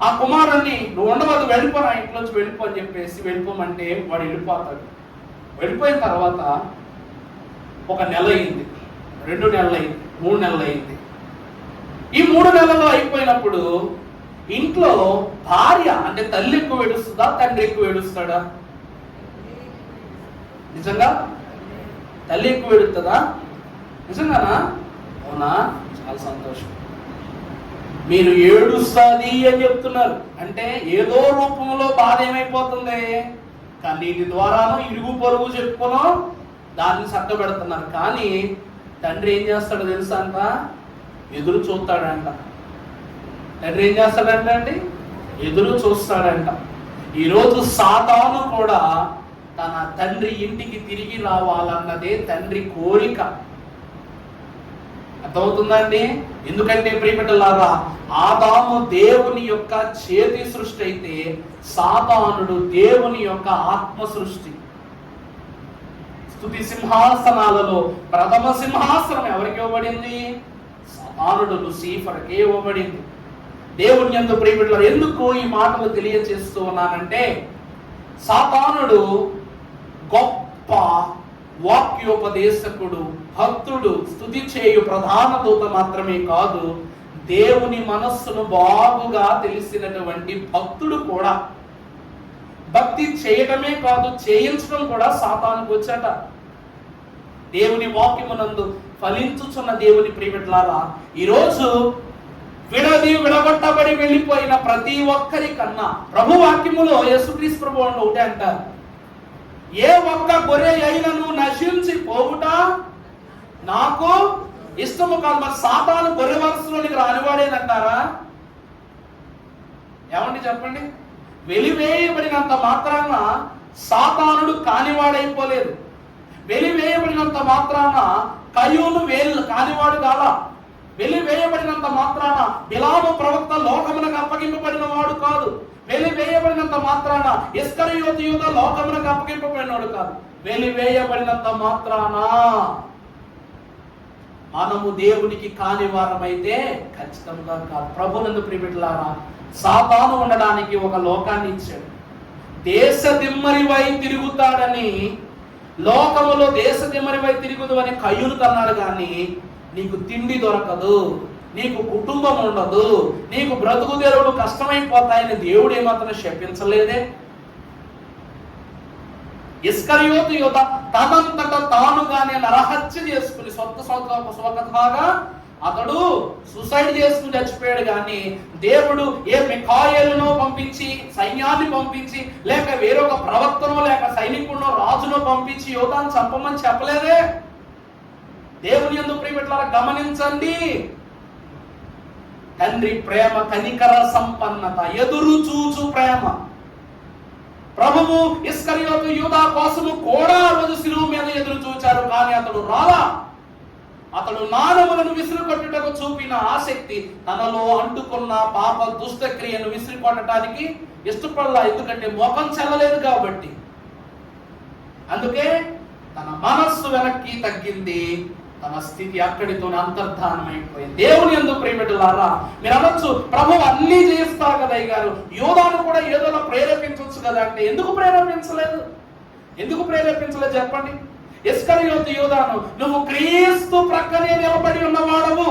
ఆ కుమారుణ్ణి నువ్వు ఉండవద్దు, వెళ్ళిపో, నా ఇంట్లోంచి వెళ్ళిపో అని చెప్పేసి వెళ్ళిపోమంటే వాడు వెళ్ళిపోతాడు. వెళ్ళిపోయిన తర్వాత 1 నెల అయింది, 2 నెలలు అయింది, 3 నెలలు అయింది. ఈ 3 నెలలు అయిపోయినప్పుడు ఇంట్లో భార్య అంటే తల్లి ఎక్కువ ఏడుస్తుందా, తండ్రి ఎక్కువ ఏడుస్తాడా? నిజంగా తల్లి ఎక్కువ ఏడుస్తుందా? నిజంగానా? అవునా? చాలా సంతోషం. మీరు ఏడుస్తుంది అని చెప్తున్నారు అంటే ఏదో రూపంలో బాధ ఏమైపోతుంది, కన్నీటి ద్వారానో ఇరుగు పొరుగు చెప్పుకునో దాన్ని చక్కబెడుతున్నారు. కానీ తండ్రి ఏం చేస్తాడో తెలుసా అంట? ఎదురు చూస్తాడంట. తండ్రి ఏం చేస్తాడంట అండి? ఎదురు చూస్తాడంట. ఈరోజు సాతాను కూడా తన తండ్రి ఇంటికి తిరిగి రావాలన్నదే తండ్రి కోరిక. అర్థమవుతుందండి? ఎందుకంటే ప్రియబిడ్డలారా, ఆదాము దేవుని యొక్క చేతి సృష్టి అయితే సాతానుడు దేవుని యొక్క ఆత్మ సృష్టి. స్తుతి సింహాసనాలలో ప్రథమ సింహాసనం ఎవరికి ఇవ్వబడింది? సాతానుడు లూసిఫర్కి ఇవ్వబడింది. దేవుని యందు ప్రియబిడ్డలారా, ఎందుకు ఈ మాటలు తెలియజేస్తూ ఉన్నానంటే, సాతానుడు గొప్ప వాక్యోపదేశకుడు, భక్తుడు, స్తుతి చేయు ప్రధాన దూత మాత్రమే కాదు, దేవుని మనస్సును బాగుగా తెలిసినటువంటి భక్తుడు కూడా. భక్తి చేయడమే కాదు, చేయించడం కూడా సాతానుకు వచ్చాట. దేవుని వాక్యమునందు ఫలించుచున్న దేవుని ప్రియబిడ్డలారా, ఈరోజు విడగొట్టబడి వెళ్ళిపోయిన ప్రతి ఒక్కరి కన్నా ప్రభు వాక్యములో యేసుక్రీస్తు ప్రభువు ఒకటే అంటారు, ఏ ఒక్క గొర్రె అయినను నశించి పోవుట నాకు ఇష్టము కాదు. మరి సాతాను గొర్రె వరుసలోనికి రానివాడేనంటారా? ఏమండి చెప్పండి. వెలివేయబడినంత మాత్రాన సాతానుడు కానివాడైపోలేదు. వెలివేయబడినంత మాత్రాన కయ్యూను కానివాడు కాదా. వెలివేయబడినంత మాత్రాన బిలాము ప్రవక్త లోకమునకు అప్పగింపబడిన వాడు కాదు. వెలివేయబడినంత మాత్రాన ఇస్కరియోతు యూదా లోకమునకు అప్పగింపబడినవాడు కాదు. వెలివేయబడినంత మాత్రాన మనము దేవునికి కాని వారమైతే ఖచ్చితంగా కాదు. ప్రభునందు ప్రియబిడ్డలారా, సాతాను ఉండడానికి ఒక లోకాన్ని ఇచ్చాడు. దేశ దిమ్మరివై తిరుగుతాడని, లోకములో దేశ దిమ్మరివై తిరుగుదు అని కయ్యూను కన్నాడు. కానీ నీకు తిండి దొరకదు, నీకు కుటుంబం ఉండదు, నీకు బ్రతుకు తెరువులు కష్టమైపోతాయని దేవుడు ఏమాత్రం శపించలేదే. ఇస్కరియోతు యూదా తనంతట తానుగానే నరహత్య చేసుకుని స్వతహాగా అతడు సూసైడ్ చేసుకుని చచ్చిపోయాడు. కానీ దేవుడు ఏ మిఖాయేలునో పంపించి, సైన్యాన్ని పంపించి, లేక వేరొక ప్రవక్తనో లేక సైనికుడినో రాజునో పంపించి యోధాను చంపమని చెప్పలేదే. దేవుని యందు ప్రియబిడ్డలారా, గమనించండి. తండ్రి ప్రేమ, కనికర సంపన్నత, ఎదురు చూచు ప్రేమ. ప్రభువు ఇస్కరియోతు యూదా కోసము కూడా రోజు శిలువ మీద ఎదురు చూచారు. కానీ అతడు రాలా. అతడు నాణములను విసిరి కొట్టుటకు చూపిన ఆసక్తి తనలో అంటుకున్న పాప దుష్టక్రియను విసిరి కొట్టడానికి ఇష్టపడలా. ఎందుకంటే మోకం చెల్లలేదు కాబట్టి. అందుకే తన మనస్సు వెనక్కి తగ్గింది, తన స్థితి అక్కడితో అంతర్ధానమైపోయింది. దేవుని యందు ప్రియబిడ్డలారా, మీరు అనొచ్చు, ప్రభు అన్ని చేస్తారు కదా అయ్యగారు, యోధాను కూడా ఏదోలా ప్రేరేపించవచ్చు కదా అంటే ఎందుకు ప్రేరేపించలేదు? ఎందుకు ప్రేరేపించలేదు చెప్పండి. ఇస్కరియోతు యూదాను, నువ్వు క్రీస్తు ప్రక్కనే నిలబడి ఉన్నవాడవు,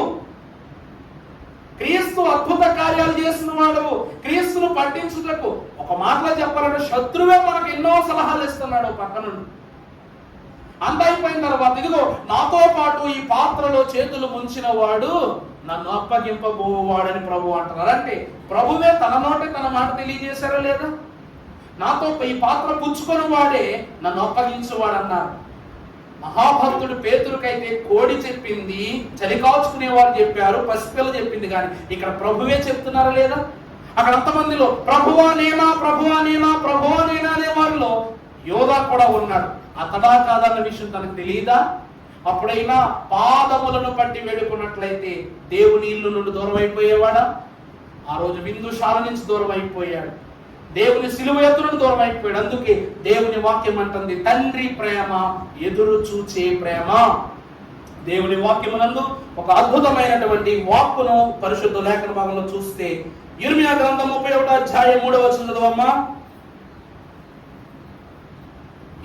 క్రీస్తు అద్భుత కార్యాలు చేసిన వాడవు, క్రీస్తును పట్టించుటకు ఒక మాటలో చెప్పాలంటే శత్రువే మనకు ఎన్నో సలహాలు ఇస్తున్నాడు పక్క నుండి. అంత అయిపోయిన తర్వాత ఇదిగో నాతో పాటు ఈ పాత్రలో చేతులు ముంచిన వాడు నన్ను అప్పగింపబోవాడని ప్రభు అంటున్నారు. అంటే ప్రభువే తన నోటే తన మాట తెలియజేశారా లేదా? నాతో ఈ పాత్ర పుచ్చుకొని వాడే నన్ను అప్పగించువాడు అన్నారు. మహాభక్తుడు పేతురుకైతే కోడి చెప్పింది, చలికాచుకునేవారు చెప్పారు, పసిపిల్ల చెప్పింది. కానీ ఇక్కడ ప్రభువే చెప్తున్నారా లేదా? అక్కడ అంతమందిలో ప్రభువా నేనా, ప్రభువా నేనా, ప్రభువా నేనా అనే వారిలో యోధా కూడా ఉన్నాడు. అతడా కాదన్న విషయం తనకు తెలియదా? అప్పుడైనా పాదములను పట్టి వేడుకున్నట్లయితే దేవుని ఇల్లు నుండి దూరం అయిపోయేవాడా? ఆ రోజు విందుశాల నుంచి దూరం అయిపోయాడు, దేవుని సిలువ ఎత్తును దూరం అయిపోయాడు. అందుకే దేవుని వాక్యం అంటుంది, తండ్రి ప్రేమ ఎదురు చూచే ప్రేమ. దేవుని వాక్యమునందు ఒక అద్భుతమైనటువంటి వాక్కును పరిశుద్ధ లేఖన భాగంలో చూస్తే, యిర్మీయా గ్రంథం 31వ అధ్యాయం 3వ వచనం చదవమ్మా.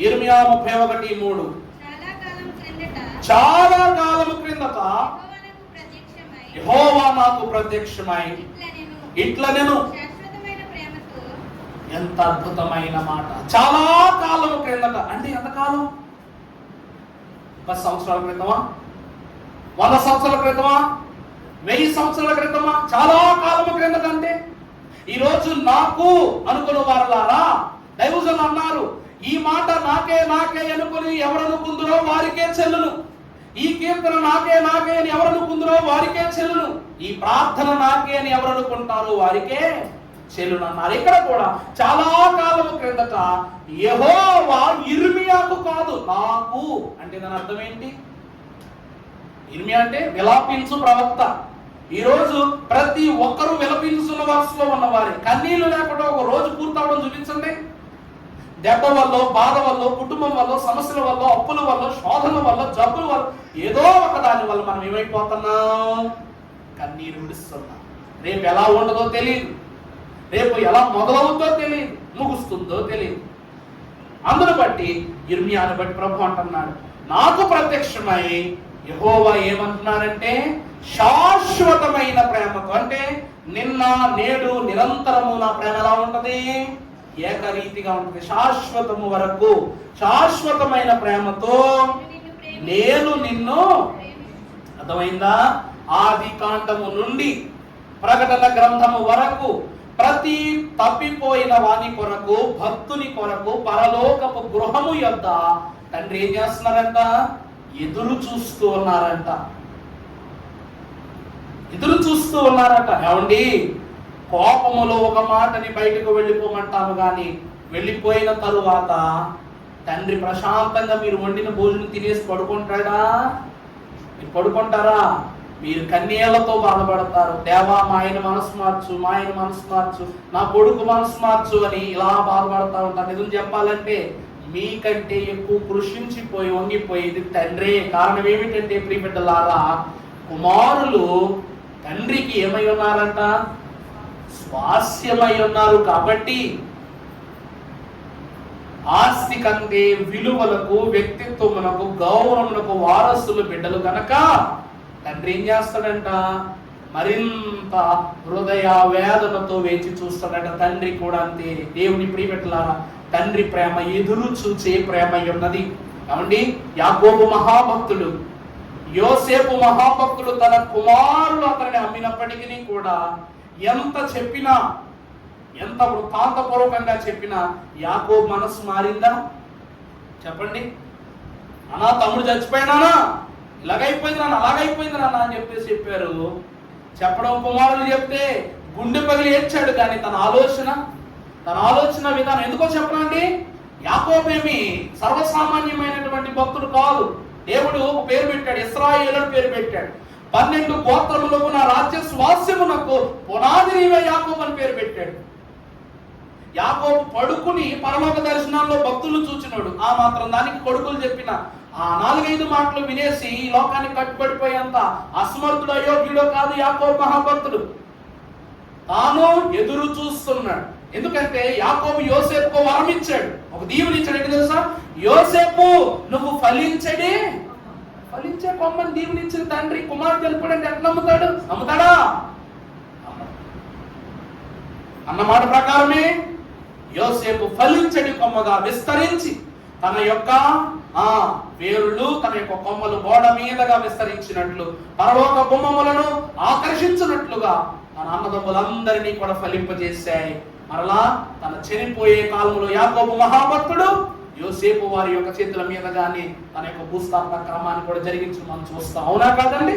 యిర్మీయా 31:3. చాలా కాలము క్రిందట యెహోవా నాకు ప్రత్యక్షమై ఇట్లా నేను. ఎంత అద్భుతమైన మాట! చాలా కాలము క్రిందట అంటే ఎంత కాలం? 10 సంవత్సరాల క్రితమా? 100 సంవత్సరాల క్రితమా? 1000 సంవత్సరాల క్రితమా? చాలా కాలము క్రిందట అంటే ఈరోజు నాకు అనుకున్న వారలారా, దైవజనులు అన్నారు, ఈ మాట నాకే నాకే అనుకుని ఎవరనుకుందరో వారికే చెల్లును, ఈ కీర్తన నాకే నాకే అని ఎవరనుకుందరో వారికే చెల్లును, ఈ ప్రార్థన నాకే అని ఎవరనుకుంటారో వారికే చెల్లును అన్నారు. ఇక్కడ కూడా చాలా కాలము క్రిందట యెహోవా యిర్మీయాకు కాదు నాకు అంటే దాని అర్థం ఏంటి? యిర్మీయా అంటే విలాపించు ప్రవక్త. ఈరోజు ప్రతి ఒక్కరూ విలపించున్న వరుసలో ఉన్నవారే. కన్నీళ్లు లేకుండా ఒక రోజు పూర్తవడం చూపించండి. దెబ్బ వల్ల, బాధ వల్ల, కుటుంబం వల్ల, సమస్యల వల్ల, అప్పుల వల్ల, శోధన వల్ల, జబ్బుల వల్ల, ఏదో ఒక దాని వల్ల మనం ఏమైపోతున్నాం? కన్నీరు విడుస్తున్నాం. రేపు ఎలా ఉండదో తెలియదు, రేపు ఎలా మొదలవుతుందో తెలియదు, ముగుస్తుందో తెలియదు. అందును బట్టి ఇర్మియాను బట్టి ప్రభు అంటున్నాడు, నాకు ప్రత్యక్షమై యెహోవా ఏమంటున్నారంటే శాశ్వతమైన ప్రేమతో, అంటే నిన్న నేడు నిరంతరము నా ప్రేమ ఎలా ఉంటది? ఏకరీతిగా ఉంటుంది. శాశ్వతము వరకు, శాశ్వతమైన ప్రేమతో నేను నిన్ను, అర్థమైందా? ఆది కాండము నుండి ప్రకటన గ్రంథము వరకు ప్రతి తప్పిపోయిన వాని కొరకు, భక్తుని కొరకు పరలోకపు గృహము యొద్ద తండ్రి ఏం చేస్తున్నారంట? ఎదురు చూస్తూ ఉన్నారంట. ఎదురు చూస్తూ ఉన్నారట. ఏమండి, కోపములో ఒక మాటని బయటకు వెళ్ళిపోమంటాము కానీ వెళ్ళిపోయిన తరువాత తండ్రి ప్రశాంతంగా మీరు వండిన భోజనం తినేసి పడుకుంటాడా? మీరు పడుకుంటారా? మీరు కన్నీళ్లతో బాధపడతారు. దేవా మా ఆయన మనసు మార్చు, మా ఆయన మనసు మార్చు, నా కొడుకు మనసు మార్చు అని ఇలా బాధపడతా ఉంటారు. నిజం చెప్పాలంటే మీకంటే ఎక్కువ కృషించిపోయి వంగిపోయేది తండ్రే. కారణం ఏమిటంటే ప్రియబిడ్డలారా, కుమారులు తండ్రికి ఏమై ఉన్నారంట? స్వాస్యమై ఉన్నారు. కాబట్టి ఆస్తి కంటే విలువలకు, వ్యక్తిత్వమునకు, గౌరవమునకు వారసులు బిడ్డలు కనుక తండ్రి ఏం చేస్తాడంట? మరింత హృదయ వేదనతో వేచి చూస్తాడంట. తండ్రి కూడా అంతే. దేవుని ప్రియబిడ్డలారా, తండ్రి ప్రేమ ఎదురు చూచే ప్రేమ ఉన్నది. ఏమండి, యాకోబు మహాభక్తుడు, యోసేపు మహాభక్తుడు తన కుమారులు అతన్ని అమ్మినప్పటికీ కూడా ఎంత చెప్పినా, ఎంత వృత్తాంతపూర్వకంగా చెప్పినా యాకోబు మనసు మారిందా? చెప్పండి. అన్నా తమ్ముడు చచ్చిపోయినానా, ఇలాగైపోయింది నాన్న, అలాగైపోయింది నాన్న అని చెప్పేసి చెప్పారు. చెప్పడం కుమారులు చెప్తే గుండె పగిలి ఏడ్చాడు. కానీ తన ఆలోచన విధానం ఎందుకో చెప్పనండి, యాకోబేమి సర్వసామాన్యమైనటువంటి భక్తుడు కాదు. దేవుడు ఒక పేరు పెట్టాడు, ఇశ్రాయేలు అని పేరు పెట్టాడు. 12 గోత్రములకు నా రాజ్య స్వాస్యమునకు పునాది నీవే యాకోబు అని పేరు పెట్టాడు. యాకోబు పడుకుని పరలోక దర్శనాల్లో భక్తులు చూచినాడు. ఆ మాత్రం దానికి కొడుకులు చెప్పిన ఆ 4-5 మాటలు వినేసి ఈ లోకానికి కట్టుబడిపోయేంత అసమర్థుడు, అయోగ్యుడో కాదు యాకోబు మహాభక్తుడు. తాను ఎదురు చూస్తున్నాడు. ఎందుకంటే యాకోబు యోసేపుకు వరం ఇచ్చాడు, ఒక దీవెన ఇచ్చాడు. ఏంటి తెలుసా? యోసేపు నువ్వు ఫలించే కొమ్మని దీవెనిచ్చిన తండ్రి కుమారుడు చనిపోయాడంటే ఎట్లా నమ్ముతాడా? అన్న మాట ప్రకారమే యోసేపు ఫలించడి కొమ్మగా విస్తరించి తన యొక్క వేరులు, తన యొక్క కొమ్మలు గోడ మీదగా విస్తరించినట్లు, పరలోక గుమ్మములను ఆకర్షించినట్లుగా తన అన్నదమ్ములందరినీ కూడా ఫలింపజేశాయి. మరలా తన చనిపోయే కాలంలో యాకోబు మహాభక్తుడు యోసేపు వారి యొక్క చేతుల మీదగానే తన యొక్క భూస్థాపన క్రమాన్ని కూడా జరిగించి మనం చూస్తాం. అవునా కాదండి?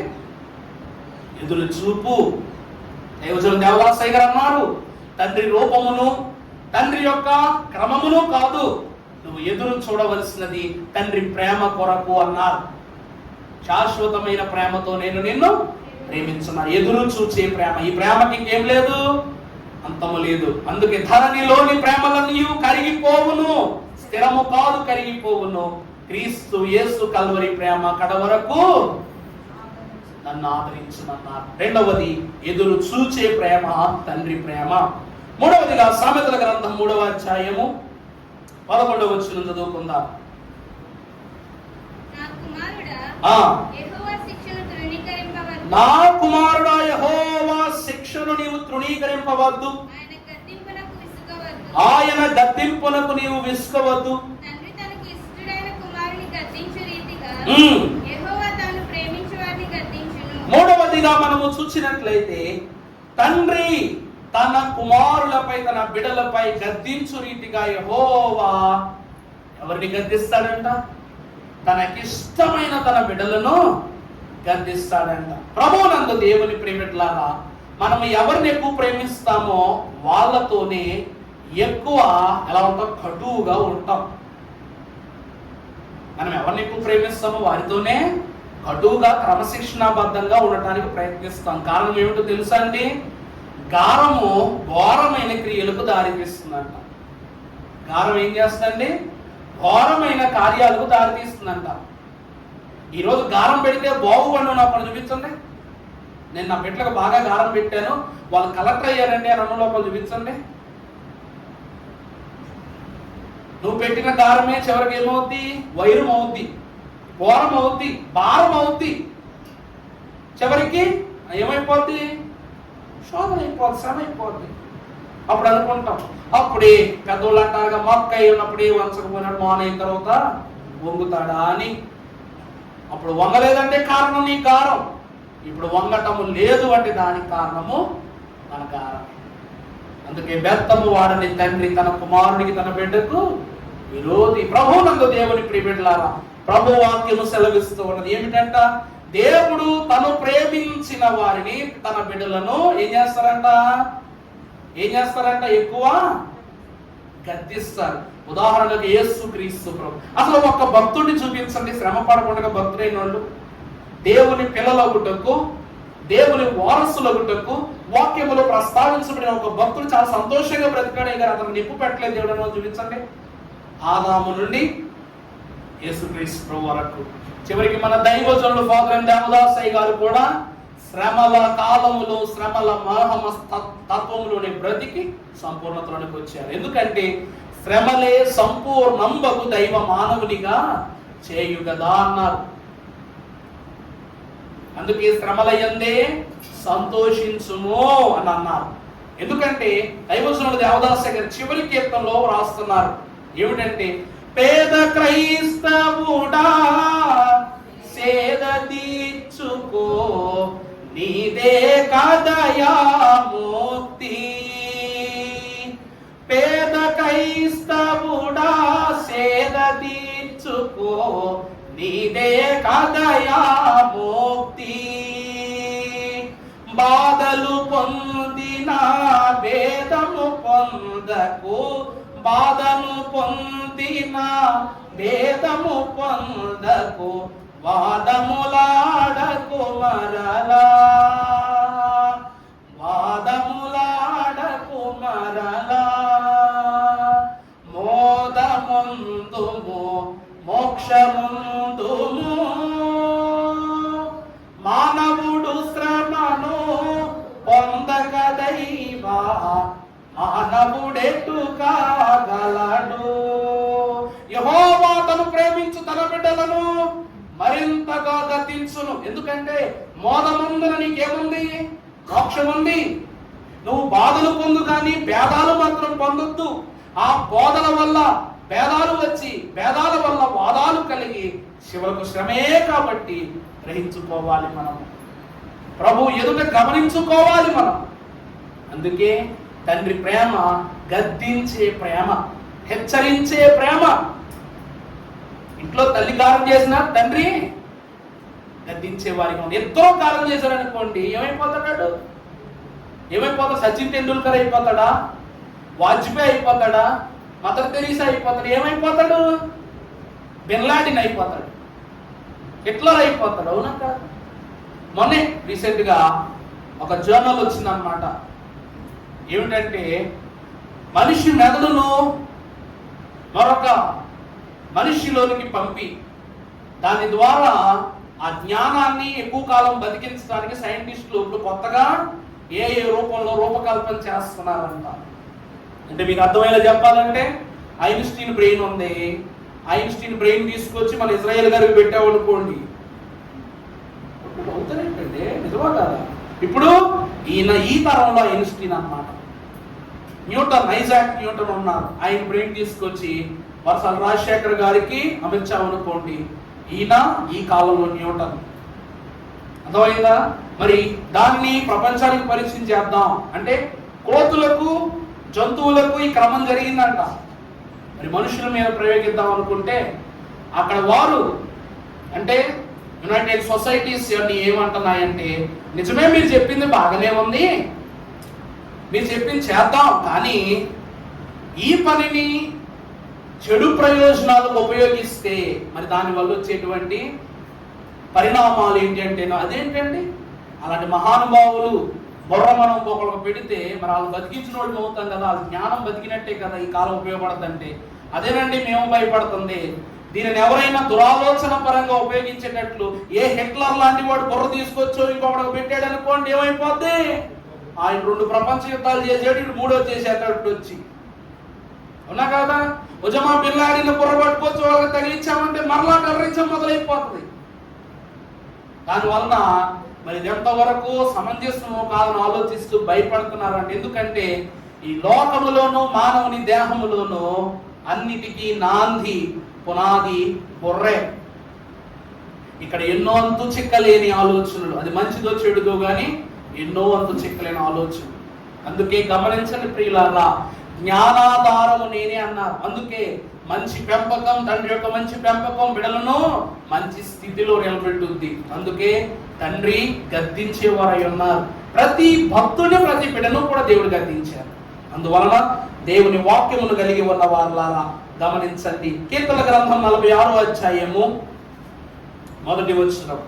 ఎదురు చూపు. దైవజనులు దేవదాసయ్య గారు అన్నారు, తండ్రి రూపమును, తండ్రి యొక్క క్రమమును కాదు నువ్వు ఎదురు చూడవలసినది తండ్రి ప్రేమ కొరకు అన్నారు. శాశ్వతమైన ప్రేమతో నేను నిన్ను ప్రేమించున్నా. ఎదురు చూచే ప్రేమ. ఈ ప్రేమకి ఇంకేం లేదు, అంతము లేదు. అందుకే ధరణిలోని ప్రేమలన్నీ కరిగిపోవును, స్థిరము కాదు, కరిగిపోవును. క్రీస్తు యేసు కల్వరి ప్రేమ కడవరకు నన్ను ఆదరించునన్నారు. రెండవది ఎదురు చూచే ప్రేమ తండ్రి ప్రేమ. మూడవదిగా సామెతల గ్రంథం 3వ అధ్యాయము 11వ వచనం చదువుకుందాం. నా కుమారుడా యెహోవా శిక్షను నీవు తృణీకరింపవద్దు, ఆయన గద్దింపునకు నీవు విసుకవద్దు. మూడవదిగా మనము చూసినట్లయితే తండ్రి తన కుమారులపై, తన బిడలపై గద్దించు రీతిగా యెహోవా ఎవరిని గద్దిస్తాడంట? తనకిష్టమైన తన బిడలను గద్దిస్తాడంట. ప్రభువునందు దేవుని ప్రేమికులారా, మనం ఎవరిని ఎక్కువ ప్రేమిస్తామో వాళ్ళతోనే ఎక్కువ ఎలా ఉంటాం? కటువుగా ఉంటాం. మనం ఎవరిని ఎక్కువ ప్రేమిస్తామో వారితోనే కటువుగా, క్రమశిక్షణాబద్ధంగా ఉండటానికి ప్రయత్నిస్తాం. కారణం ఏమిటో తెలుసా అండి? గారము ఘోరమైన క్రియలకు దారితీస్తుందంట. గారం ఏం చేస్తుందండి? ఘోరమైన కార్యాలకు దారితీస్తుందంట. ఈరోజు గారం పెడితే బాగుపడి ఉన్నప్పుడు చూపించండి. నేను నా బిడ్డలకు బాగా గారం పెట్టాను, వాళ్ళు కలెక్టర్ అయ్యారండి అని అన్న లోపల చూపించండి. నువ్వు పెట్టిన గారమే చివరికి ఏమవుద్ది? వైరం అవుద్ది, ఘోరం అవుద్ది, భారం అవుద్ది. చివరికి ఏమైపోద్ది? శోధన అయిపోద్ది, శ్రమ అయిపోద్ది. అప్పుడు అనుకుంటాం, అప్పుడే పెద్దోళ్ళు అంటారుగా, మొక్క అయి ఉన్నప్పుడే వంచకపోయినాడు మాన అయిన తర్వాత వంగుతాడా అని. అప్పుడు వంగలేదంటే కారణం నీ గారం. ఇప్పుడు వంగటము లేదు అంటే దానికి కారణము మన గారం. అందుకే బెత్తము వాడని తండ్రి తన కుమారునికి తన బిడ్డకు విరోధి. ప్రభువునందు దేవుని ప్రియబిడ్డలారా, ప్రభు వాక్యము సెలవిస్తూ ఉన్నది ఏమిటంట? దేవుడు తను ప్రేమించిన వారిని, తన బిడ్డలను ఏం చేస్తారంట? ఎక్కువ గద్దిస్తారు. ఉదాహరణకు యేసుక్రీస్తు ప్రభు. అసలు ఒక్క భక్తుడిని చూపించండి శ్రమ పడకుండా భక్తుడైన వాళ్ళు, దేవుని పిల్లలగుటకు, దేవుని వారసులగుటకు వాక్యములో ప్రస్తావించబడిన ఒక భక్తుడు చాలా సంతోషంగా బ్రతికాడే గారు అతను నిప్పు పెట్టలేదు దేవుడు అని చూపించండి. ఆదాము నుండి యేసుక్రీస్తు ప్రభు వరకు. చివరికి మన దైవజనులు ఫాదర్ దేవదాసయ్య గారు కూడా శ్రమల కాలములో, శ్రమల మహమ తత్వములోని బ్రతికి సంపూర్ణతలోనికి వచ్చారు. ఎందుకంటే శ్రమలే సంపూర్ణంబకు దైవ మానవునిగా చేయు కదా అన్నారు. అందుకే శ్రమలయందే సంతోషించుము అని అన్నారు. ఎందుకంటే దైవజనులు దేవదాసయ్య గారు చివరి కీర్తనలో రాస్తున్నారు ఏమిటంటే, పేద క్రైస్తవుడా సేద తీర్చుకో, నీదే కదయా ముక్తి. పేద క్రైస్తవుడా సేద తీర్చుకో, నీదే కదయా ముక్తి. బాధలు పొందిన భేదము పొందకు, బాధను పొందిన భేదము పొందకు, వాదములాడకు మరలా, వాదములాడకు మరలా. మోదముందుము మోక్షముందుము, మానవుడు శ్రమను పొందక దైవా మానవుడెట్టు కాగలడు. యెహోవా తను ప్రేమించు తన బిడ్డలను మరింతగా గద్దించును. ఎందుకంటే మోదముందున నీకేముంది? మోక్షం ఉంది. నువ్వు బాధలు పొందు కానీ భేదాలు మాత్రం పొందొద్దు. ఆ బోధల వల్ల భేదాలు వచ్చి, భేదాల వల్ల వాదాలు కలిగి చివరకు శ్రమే. కాబట్టి గ్రహించుకోవాలి మనం, ప్రభు ఎదుట గమనించుకోవాలి మనం. అందుకే తండ్రి ప్రేమ గద్దించే ప్రేమ, హెచ్చరించే ప్రేమ. ఇంట్లో తల్లి కారం చేసినా తండ్రి గద్దించే వారికి ఉంది. ఎంతో కారం చేశారనుకోండి, ఏమైపోతాడు? ఏమైపోతాడు? సచిన్ టెండూల్కర్ అయిపోతాడా? వాజ్పేయి అయిపోతాడా? మదర్ తెరీసా అయిపోతాడు? ఏమైపోతాడు? బిన్ లాడెన్ అయిపోతాడు, హిట్లర్ అయిపోతాడు. అవునా కాదు? మొన్నే రీసెంట్గా ఒక జర్నల్ వచ్చిందనమాట. ఏమిటంటే మనిషి మెదడును మరొక మనిషిలోనికి పంపి దాని ద్వారా ఆ జ్ఞానాన్ని ఎక్కువ కాలం బతికించడానికి సైంటిస్టులు ఇప్పుడు కొత్తగా ఏ రూపంలో రూపకల్పన చేస్తున్నారంట. అంటే మీకు అర్థమయ్యేలా చెప్పాలంటే, ఐన్స్టీన్ బ్రెయిన్ ఉంది. ఐన్స్టీన్ బ్రెయిన్ తీసుకొచ్చి మన ఇజ్రాయెల్ గారికి పెట్టామనుకోండి, అవుతారేంటండి? నిజమా కాదా? ఇప్పుడు ఈయన ఈ తరంలో ఐన్స్టీన్ అన్నమాట. న్యూటన్, ఐజాక్ న్యూటన్ ఉన్నారు. ఆయన బ్రెయిన్ తీసుకొచ్చి వరుసలు రాజశేఖర్ గారికి అమర్చామనుకోండి, ఈయన ఈ కాలంలో న్యూటన్. అర్థమైందా? మరి దాన్ని ప్రపంచానికి పరిచయం చేద్దాం అంటే కోతులకు, జంతువులకు ఈ క్రమం జరిగిందంట. మరి మనుషుల మీద ప్రయోగిద్దాం అనుకుంటే అక్కడ వారు అంటే యునైటెడ్ సొసైటీస్ అన్ని ఏమంటున్నాయంటే, నిజమే మీరు చెప్పింది బాగానే ఉంది, మీరు చెప్పింది చేద్దాం, కానీ ఈ పనిని చెడు ప్రయోజనాలకు ఉపయోగిస్తే మరి దానివల్ల వచ్చేటువంటి పరిణామాలు ఏంటి అంటే, అదేంటండి అలాంటి మహానుభావులు బుర్ర మనం ఇంకొకరికి పెడితే మరి వాళ్ళు బతికించిన వాళ్ళు అవుతాం కదా, వాళ్ళ జ్ఞానం బతికినట్టే కదా ఈ కాలం ఉపయోగపడుతుంటే. అదేనండి మేము భయపడుతుంది. దీనిని ఎవరైనా దురాలోచన పరంగా ఉపయోగించేటట్లు ఏ హిట్లర్ లాంటి వాడు బుర్ర తీసుకొచ్చో ఇంకొకటి పెట్టాడు అనుకోండి, ఏమైపోద్ది? ఆయన 2 ప్రపంచ యుద్ధాలు చేసాడు, ఇటు 3వ చేసేటట్టు వచ్చి. అవునా కదా? ఉజమా బిన్ లాడెన్ బుర్ర పట్టుకొచ్చి వాళ్ళకి తగిలించామంటే మరలా టెర్రరిజం మొదలైపోతుంది. దానివలన మరి ఎంతవరకు సమంజసమో కాదని ఆలోచిస్తూ భయపడుతున్నారంటే, ఎందుకంటే ఈ లోకములోను మానవుని దేహములోను అన్నిటికీ నాంది పునాది బుర్రే. ఇక్కడ ఎన్నో అంతు చిక్కలేని ఆలోచనలు, అది మంచిదో చెడుదో గాని ఎన్నో అంతు చిక్కలేని ఆలోచనలు. అందుకే గమనించండి ప్రియులారా, జ్ఞానాధారము నేనే అన్నారు. అందుకే మంచి పెంపకం, తండ్రి యొక్క మంచి పెంపకం బిడ్డలను మంచి స్థితిలో నిలబెట్టుద్ది. అందుకే తండ్రి గద్దించేవారై ఉన్నారు. ప్రతి భక్తుని ప్రతి బిడ్డను కూడా దేవుడు గద్దించారు. అందువలన దేవుని వాక్యమును కలిగి ఉన్న వారులారా గమనించండి. కీర్తన గ్రంథం 46వ అధ్యాయము 1వ వచనం.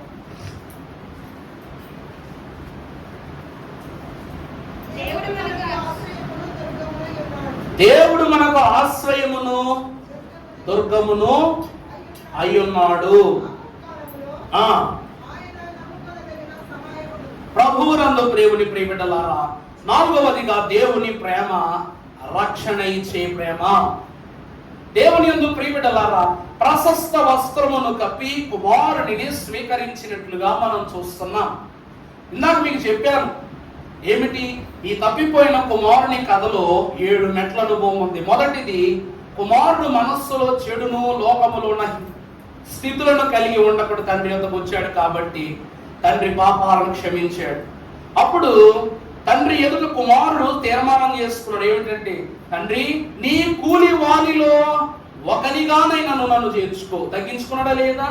దేవుడు మనకు ఆశ్రయమును దుర్గమును అయ్యున్నాడు. ప్రభువునందు దేవుని ప్రియబిడ్డలారా, 4వదిగా దేవుని ప్రేమ రక్షణ ఇచ్చే ప్రేమ. దేవుని యందు ప్రియబిడ్డలారా, ప్రశస్త వస్త్రమును కప్పి కుమారుడిని స్వీకరించినట్లుగా మనం చూస్తున్నాం. ఇందాక మీకు చెప్పాను ఏమిటి? ఈ తప్పిపోయిన కుమారుని కథలో 7 మెట్ల అనుభవం ఉంది. మొదటిది, కుమారుడు మనస్సులో చెడును లోకములో ఉన్న స్థితులను కలిగి ఉండకుండా తండ్రి యొద్దకు వచ్చాడు కాబట్టి తండ్రి పాపాలను క్షమించాడు. అప్పుడు తండ్రి ఎదుట కుమారుడు తీర్మానం చేసుకున్నాడు. ఏమిటంటే, తండ్రి నీ కూలి వానిలో ఒకనిగానైనా నన్ను చేర్చుకో. తగ్గించుకున్నాడా లేదా?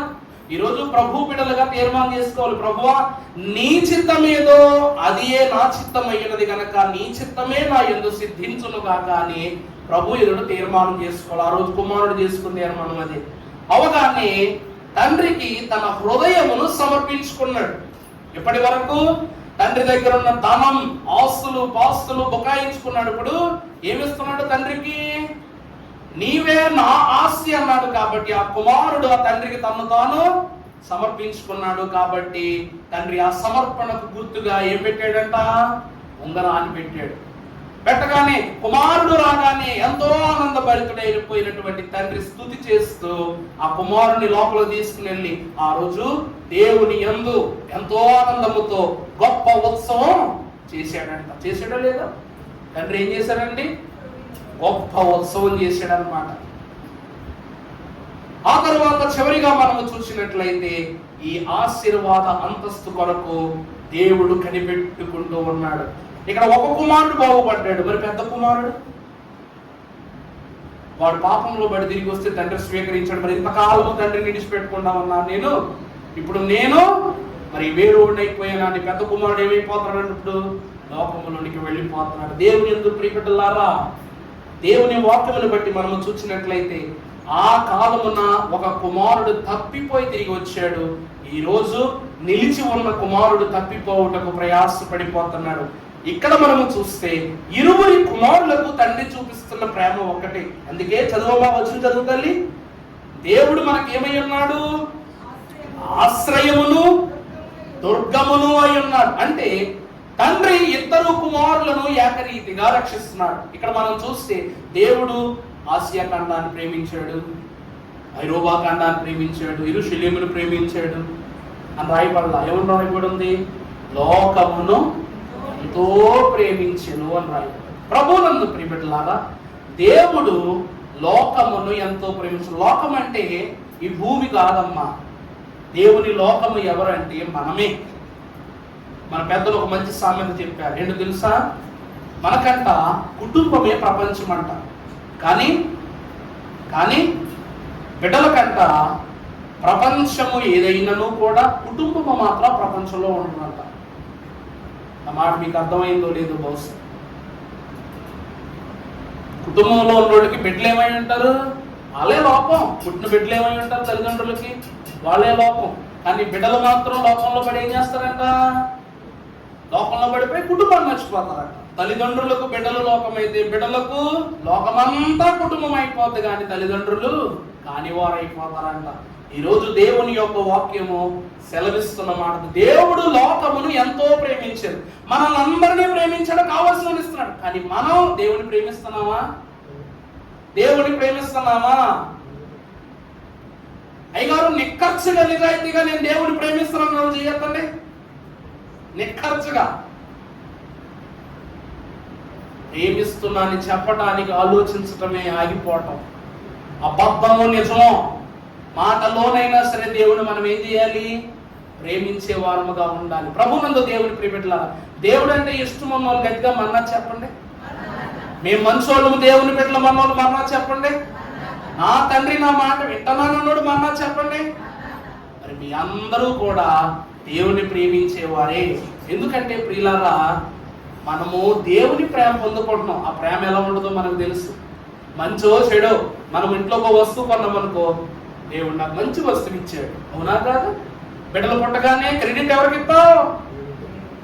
ఈరోజు ప్రభు బిడ్డలుగా తీర్మానం చేసుకోవాలి. ప్రభువా, నీ చిత్తమేదో అదియే నా చిత్తం అయినది కనుక నీ చిత్తమే నా యందు సిద్ధించును కాక అని ప్రభు ఎదుట తీర్మానం చేసుకోవాలి. ఆ రోజు కుమారుడు చేసుకున్న తీర్మానం అది. అవగానే తండ్రికి తన హృదయమును సమర్పించుకున్నాడు. ఇప్పటి వరకు తండ్రి దగ్గర ఉన్న ధనం, ఆస్తులు, పాస్తులు బుకాయించుకున్నాడు. ఇప్పుడు ఏమిస్తున్నాడు తండ్రికి? నీవే నా ఆస్తి అన్నాడు. కాబట్టి ఆ కుమారుడు ఆ తండ్రికి తను తాను సమర్పించుకున్నాడు. కాబట్టి తండ్రి ఆ సమర్పణకు గుర్తుగా ఏం పెట్టాడంట? ఉంగరాన్ని పెట్టాడు. పెట్టగానే కుమారుడు రాగానే ఎంతో ఆనందభరితుడైపోయినటువంటి తండ్రి స్తుతి చేస్తూ ఆ కుమారుని లోపల తీసుకుని వెళ్ళి ఆ రోజు దేవుని యందు ఎంతో ఆనందముతో గొప్ప ఉత్సవం చేశాడంట. చేశాడో లేదా? తండ్రి ఏం చేశాడండి? గొప్ప ఉత్సవం చేశాడనమాట. ఆ తరువాత చివరిగా మనము చూసినట్లయితే ఈ ఆశీర్వాద అంతస్తు కొరకు దేవుడు కనిపెట్టుకుంటూ ఉన్నాడు. ఇక్కడ ఒక కుమారుడు బాగుపడ్డాడు. మరి పెద్ద కుమారుడు వాడు పాపంలో పడి తిరిగి వస్తే తండ్రి స్వీకరించాడు. మరి ఇంతకాలము తండ్రిని విడిచిపెట్టకుండా ఉన్నాను నేను, ఇప్పుడు నేను మరి వేరువుడిని అయిపోయాను అని పెద్ద కుమారుడు ఏమైపోతున్నాడు? ఇప్పుడు లోకములోనికి వెళ్ళిపోతున్నాడు. దేవుని యందు ప్రియబిడ్డలారా, దేవుని వాక్యమును బట్టి మనము చూసినట్లయితే ఆ కాలమున ఒక కుమారుడు తప్పిపోయి తిరిగి వచ్చాడు. ఈ రోజు నిలిచి ఉన్న కుమారుడు తప్పిపోవుటకు ప్రయాసపడిపోతున్నాడు. ఇక్కడ మనము చూస్తే ఇరువురి కుమారులకు తండ్రి చూపిస్తున్న ప్రేమ ఒక్కటే. అందుకే చదువమా, వచ్చిన చదువు తల్లి. దేవుడు మనకి ఏమై ఉన్నాడు? ఆశ్రయమును దుర్గమును అయి ఉన్నాడు. అంటే తండ్రి ఇద్దరు కుమారులను ఏకరీతిగా రక్షిస్తున్నాడు. ఇక్కడ మనం చూస్తే దేవుడు ఆసియా ఖండాన్ని ప్రేమించాడు, ఐరోపా ఖండాన్ని ప్రేమించాడు, యెరూషలేమును ప్రేమించాడు అని రాయబడలా. ఎవరు రాయబడి ఉంది? లోకమును ఎంతో ప్రేమించెను అని రాయబడి. ప్రభువునందు ప్రియబిడ్డలారా, దేవుడు లోకమును ఎంతో ప్రేమించను. లోకం అంటే ఈ భూమి కాదమ్మా. దేవుని లోకము ఎవరంటే మనమే. మన పెద్దలు ఒక మంచి సామెత చెప్పారు. ఏంటో తెలుసా? మనకంట కుటుంబమే ప్రపంచం అంట. కానీ బిడ్డలకంట ప్రపంచము ఏదైనాను కూడా కుటుంబము మాత్రం ప్రపంచంలో ఉంటుందంట. ఆ మాట మీకు అర్థమైందో లేదో బహుశా. కుటుంబంలో ఉన్నోడికి బిడ్డలు ఏమై ఉంటారు? వాళ్ళే లోపం. పుట్టిన బిడ్డలు ఏమై ఉంటారు? తల్లిదండ్రులకి వాళ్ళే లోపం. కానీ బిడ్డలు మాత్రం లోకంలో పడి ఏం చేస్తారంట? లోకంలో పడిపోయి కుటుంబాన్ని మర్చిపోతారట. తల్లిదండ్రులకు బిడ్డలు లోకమైతే బిడ్డలకు లోకమంతా కుటుంబం అయిపోద్ది, కానీ తల్లిదండ్రులు కానివారు అయిపోతారంట. ఈరోజు దేవుని యొక్క వాక్యము సెలవిస్తున్న మాట, దేవుడు లోకమును ఎంతో ప్రేమించాడు, మనల్ని అందరినీ ప్రేమించడం కావాల్సిన ఇస్తున్నాడు. కానీ మనం దేవుని ప్రేమిస్తున్నామా? దేవుని ప్రేమిస్తున్నామా? అయ్యగారు నిక్కర్చుగా నిజాయితీగా నేను దేవుని ప్రేమిస్తున్నాను చేయొద్దండి. నిక్కర్చుగా ప్రేమిస్తున్నానని చెప్పడానికి ఆలోచించటమే ఆగిపోవటం. అబద్ధము నిజమో మాటలోనైనా సరే దేవుని మనం ఏం చేయాలి? ప్రేమించే వారముగా ఉండాలి. ప్రభునందు దేవుని ప్రియబిడ్డలారా, దేవుడు అంటే ఇష్టం ఉన్నోళ్ళు గట్టిగా మన్నా చెప్పండి. మేము మంచోళ్ళము, దేవుని బిడ్డలు మన్నోళ్ళు మన్నా చెప్పండి. నా తండ్రి నా మాట వింటున్నానన్నాడు మన్నా చెప్పండి. మరి మీ అందరూ కూడా దేవుని ప్రేమించేవారే. ఎందుకంటే ప్రియులారా, మనము దేవుని ప్రేమ పొందుకుంటున్నాం. ఆ ప్రేమ ఎలా ఉండదో మనకు తెలుసు. మంచో చెడో మనం ఇంట్లో ఒక వస్తువు కొన్నామనుకో, దేవుడు నాకు మంచి వస్తువు ఇచ్చాడు, అవునా కాదు? బిడ్డలు పుట్టగానే క్రెడిట్ ఎవరికి ఇస్తావు?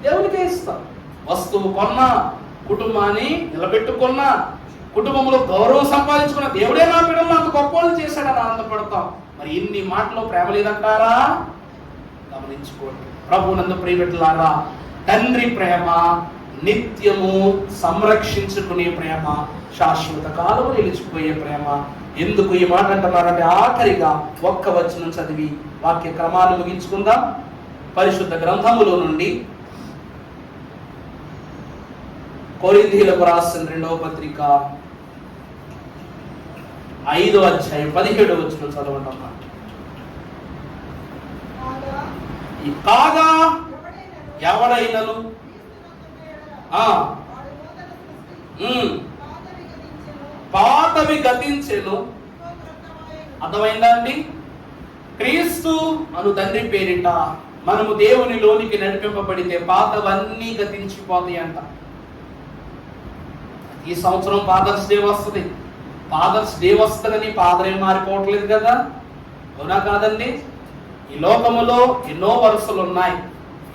దేవునికే ఇస్తాం. వస్తువు కొన్నా, కుటుంబాన్ని నిలబెట్టుకున్నా, కుటుంబంలో గౌరవం సంపాదించుకున్న, దేవుడే నా బిడ్డలు అంత గొప్పలు చేశాడని ఆనందపడతాం. మరి ఇన్ని మాటలో ప్రేమ లేదంటారా? గమనించుకోండి. ప్రభువునందు ప్రియబిడ్డలారా, తండ్రి ప్రేమ నిత్యము సంరక్షించుకునే ప్రేమ, శాశ్వత కాలము నిలిచిపోయే ప్రేమ. ఎందుకు ఈ మాట అంటున్నారంటే, ఆఖరిగా ఒక్క వచనం చదివి వాక్య క్రమాన్ని ముగించుకుందాం. పరిశుద్ధ గ్రంథములో నుండి కొరింథీయులకు రాసిన 2వ పత్రిక 5వ అధ్యాయం 17వ వచనం చదవండి. కాగా ఎవడైనను పాతవి గతించెను. అర్థమైందా అండి? క్రీస్తు అను తండ్రి పేరిట మనము దేవునిలోనికి నడిపింపబడితే పాతవన్నీ గతించిపోతాయి అంట. ఈ సంవత్సరం ఫాదర్స్ డే వస్తుంది. ఫాదర్స్ డే వస్తుందని ఫాదర్ ఏం మారిపోవట్లేదు కదా, అవునా కాదండి? ఈ లోకములో ఎన్నో వరుసలు ఉన్నాయి,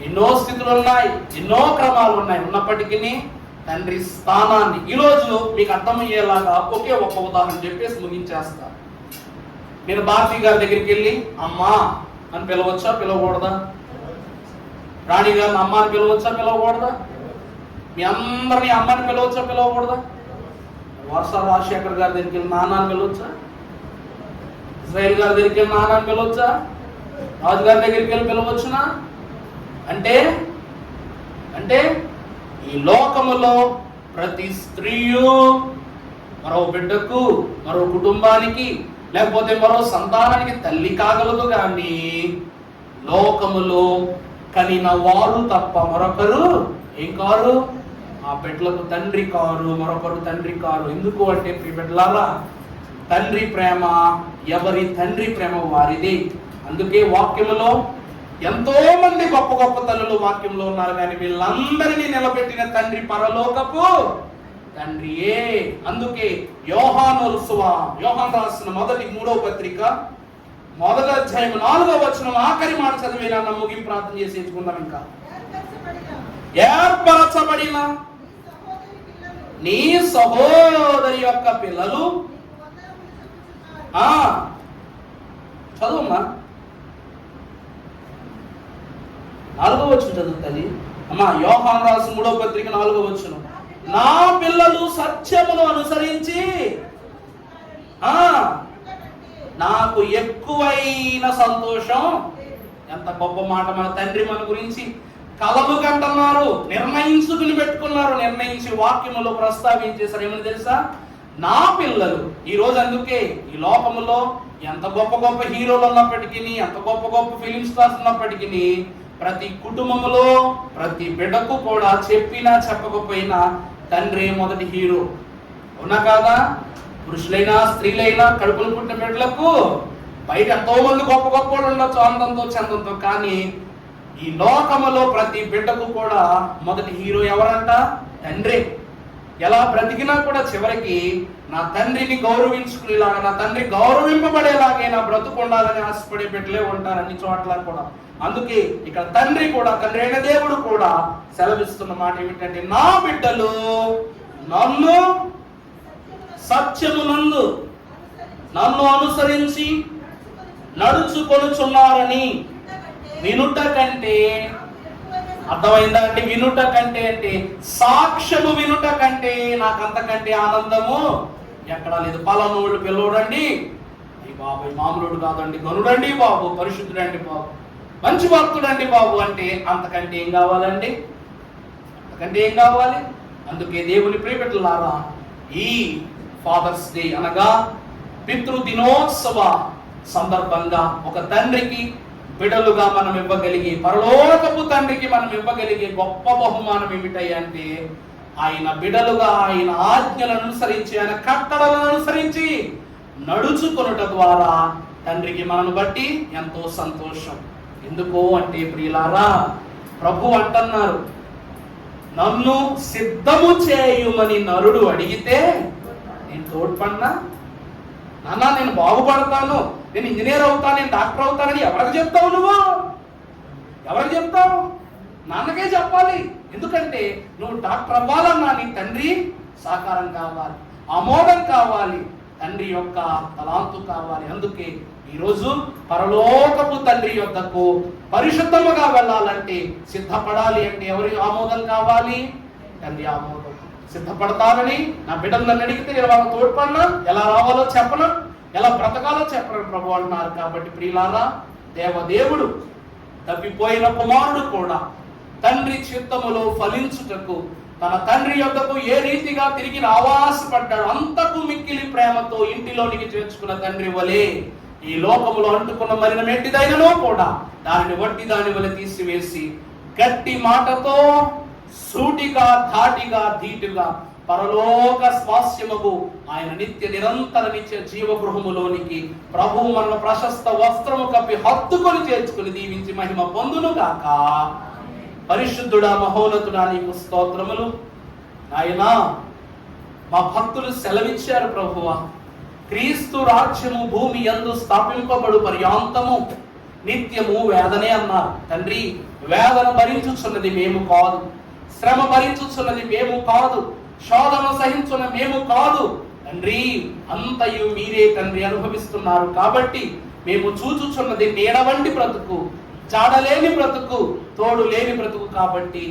ఎన్నో స్థితులు ఉన్నాయి, ఎన్నో క్రమాలు ఉన్నాయి. ఉన్నప్పటికీ తండ్రి స్థానాన్ని ఈరోజు మీకు అర్థమయ్యేలాగా ఒకే ఒక్క ఉదాహరణ చెప్పేసి ముగించేస్తా. నేను భారతి గారి దగ్గరికి వెళ్ళి అమ్మా అని పిలవచ్చా, పిలవకూడదా? రాణి గారిని అమ్మ అని పిలవచ్చా, పిలవకూడదా? మీ అందరినీ అమ్మని పిలవచ్చా, పిలవకూడదా? వర్ష రాజశేఖర్ గారి దగ్గరికి వెళ్ళి నాన్న అని పిలవచ్చా? ఇజ్రాయెల్ గారి దగ్గరికి వెళ్ళి నాన్న అని పిలవచ్చా? రాజుగారి దగ్గరికి వెళ్ళి పిలవచ్చునా? అంటే అంటే ఈ లోకములో ప్రతి స్త్రీయు మరో బిడ్డకు, మరో కుటుంబానికి, లేకపోతే మరో సంతానానికి తల్లి కాగలదు, కానీ లోకములో కనిన వారు తప్ప మరొకరు ఏం కారు? ఆ బిడ్డలకు తండ్రి కారు, మరొకరు తండ్రి కారు. ఎందుకు అంటే బిడ్డలారా, తండ్రి ప్రేమ ఎవరి తండ్రి ప్రేమ వారిది. అందుకే వాక్యములో ఎంతో మంది గొప్ప గొప్ప తల్లులు వాక్యంలో ఉన్నారు, కానీ వీళ్ళందరినీ నిలబెట్టిన తండ్రి పరలోకపు తండ్రియే. అందుకే యోహాను రాసిన మొదటి 3వ పత్రిక 1వ అధ్యాయం 4వ వచనం ఆఖరి మాట చదివేలా ముగింపు ప్రార్థన చేసి ఎంచుకుందాం. ఇంకా ఏర్పరచబడిన నీ సహోదరి యొక్క పిల్లలు చదువుమ్మా. 4వ వచనం చదువుతుంది అమ్మా. యోహాను రాసిన 3వ పత్రిక 4వ వచనం, నా పిల్లలు సత్యమును అనుసరించి నాకు ఎక్కువైన సంతోషం. ఎంత గొప్ప మాట! మన తండ్రి మన గురించి కలలు కంటున్నారు, నిర్ణయించుకుని పెట్టుకున్నారు, నిర్ణయించి వాక్యములో ప్రస్తావించేశారు. ఏమని తెలుసా? నా పిల్లలు. ఈ రోజు అందుకే ఈ లోకములో ఎంత గొప్ప గొప్ప హీరోలు ఉన్నప్పటికీ, ఎంత గొప్ప గొప్ప ఫిలిం స్టార్స్ ఉన్నప్పటికీ, ప్రతి కుటుంబములో ప్రతి బిడ్డకు కూడా చెప్పినా చెప్పకపోయినా తండ్రి మొదటి హీరో, అవునా కాదా? పురుషులైనా స్త్రీలైనా కడుపులు పుట్టిన బిడ్డలకు బయట ఎంతో మంది గొప్ప గొప్ప వాళ్ళు ఉండొచ్చు, అందంతో చందంతో, కానీ ఈ లోకములో ప్రతి బిడ్డకు కూడా మొదటి హీరో ఎవరంట? తండ్రి. ఎలా బ్రతికినా కూడా చివరికి నా తండ్రిని గౌరవించుకునేలాగా, నా తండ్రి గౌరవింపబడేలాగే నా బ్రతుకు ఉండాలని ఆశపడే బిడ్డలే ఉంటారు అన్ని చోట్ల కూడా. అందుకే ఇక్కడ తండ్రి అయిన దేవుడు కూడా సెలవిస్తున్న మాట ఏమిటంటే, నా బిడ్డలు నన్ను సత్యమునందు నన్ను అనుసరించి నడుచుకొనుచున్నారని వినుట కంటే, అర్థమైందా అంటే వినుట కంటే అంటే సాక్ష్యము వినుట కంటే నాకు అంతకంటే ఆనందము ఎక్కడా లేదు. పలానోళ్ళు పిల్లవడండి, ఈ బాబు మామూలుడు కాదండి, గనుడండి బాబు, పరిశుద్ధుడండి బాబు, మంచి భక్తుడండి బాబు అంటే అంతకంటే ఏం కావాలండి? అంతకంటే ఏం కావాలి? అందుకే దేవుని ప్రియబిడ్డలారా, ఈ ఫాదర్స్ డే అనగా పితృ దినోత్సవ సందర్భంగా ఒక తండ్రికి బిడలుగా మనం ఇవ్వగలిగే, పరలోకపు తండ్రికి మనం ఇవ్వగలిగే గొప్ప బహుమానం ఏమిటంటే, ఆయన బిడలుగా ఆయన ఆజ్ఞలను అనుసరించి, ఆయన కట్టడలను అనుసరించి నడుచుకొనుట ద్వారా తండ్రికి మనను బట్టి ఎంతో సంతోషం. ఎందుకు అంటే ప్రియులారా, ప్రభు అంటున్నారు, నన్ను సిద్ధము చేయుమని నరుడు అడిగితే నేను తోడ్పడినా, నాన్న నేను బాగుపడతాను, నేను ఇంజనీర్ అవుతాను, నేను డాక్టర్ అవుతానని ఎవరికి చెప్తావు? నువ్వు ఎవరికి చెప్తావు? నాన్నకే చెప్పాలి. ఎందుకంటే నువ్వు డాక్టర్ అవ్వాలన్నా నీ తండ్రి సహకారం కావాలి, ఆమోదం కావాలి, తండ్రి యొక్క తలాంతు కావాలి. అందుకే ఈరోజు పరలోకపు తండ్రి యొద్దకు పరిశుద్ధముగా వెళ్ళాలంటే, సిద్ధపడాలి అంటే ఎవరి ఆమోదం కావాలి? తండ్రి ఆమోదం. సిద్ధపడతానని నా బిడ్డలు నన్ను అడిగితే నేను వాళ్ళకి తోడ్పడినా, ఎలా రావాలో చెప్పను, ఎలా బ్రతకాలో చెప్పను ప్రభు అంటున్నారు. కాబట్టి ప్రియులారా, దేవదేవుడు తప్పిపోయిన కుమారుడు కూడా తండ్రి చిత్తములో ఫలించుటకు తన తండ్రి యొద్దకు ఏ రీతిగా తిరిగి ఆవాసపడ్డాడు, అంతకు మిక్కిలి ప్రేమతో ఇంటిలోనికి చేర్చుకున్న తండ్రి వలె ఈ లోకములో అంటుకున్న మలినం ఎట్టిదైనను కూడా దానిని వట్టి దాని వలె తీసివేసి గట్టి మాటతో సూటిగా ధాటిగా ధీటుగా పరలోక స్వాస్యముకు ఆయన నిత్య నిరంతర నిత్య జీవగృహములోనికి ప్రభువు మన ప్రశస్త వస్త్రము కప్పి హత్తుకొని చేర్చుకుని దీవించి మహిమ పొందును గాక. పరిశుద్ధుడా, మహోన్నతుడా, నీకు స్తోత్రములు. నాయనా, మా భక్తులు సెలవిచ్చారు ప్రభువా, క్రీస్తు రాజ్యము భూమి యందు స్థాపింపబడు పర్యాంతము నిత్యము వేదనే అన్నారు. తండ్రి, వేదన భరించుచున్నది మేము కాదు, శ్రమ భరించుచున్నది మేము కాదు, శోధన సహించున్న మేము కాదు తండ్రి, అంతయు మీరే తండ్రి అనుభవిస్తున్నారు. కాబట్టి మేము చూచుచున్నది నీడ వంటి బ్రతుకు, జాడలేని బ్రతుకు, తోడు లేని బ్రతుకు. కాబట్టి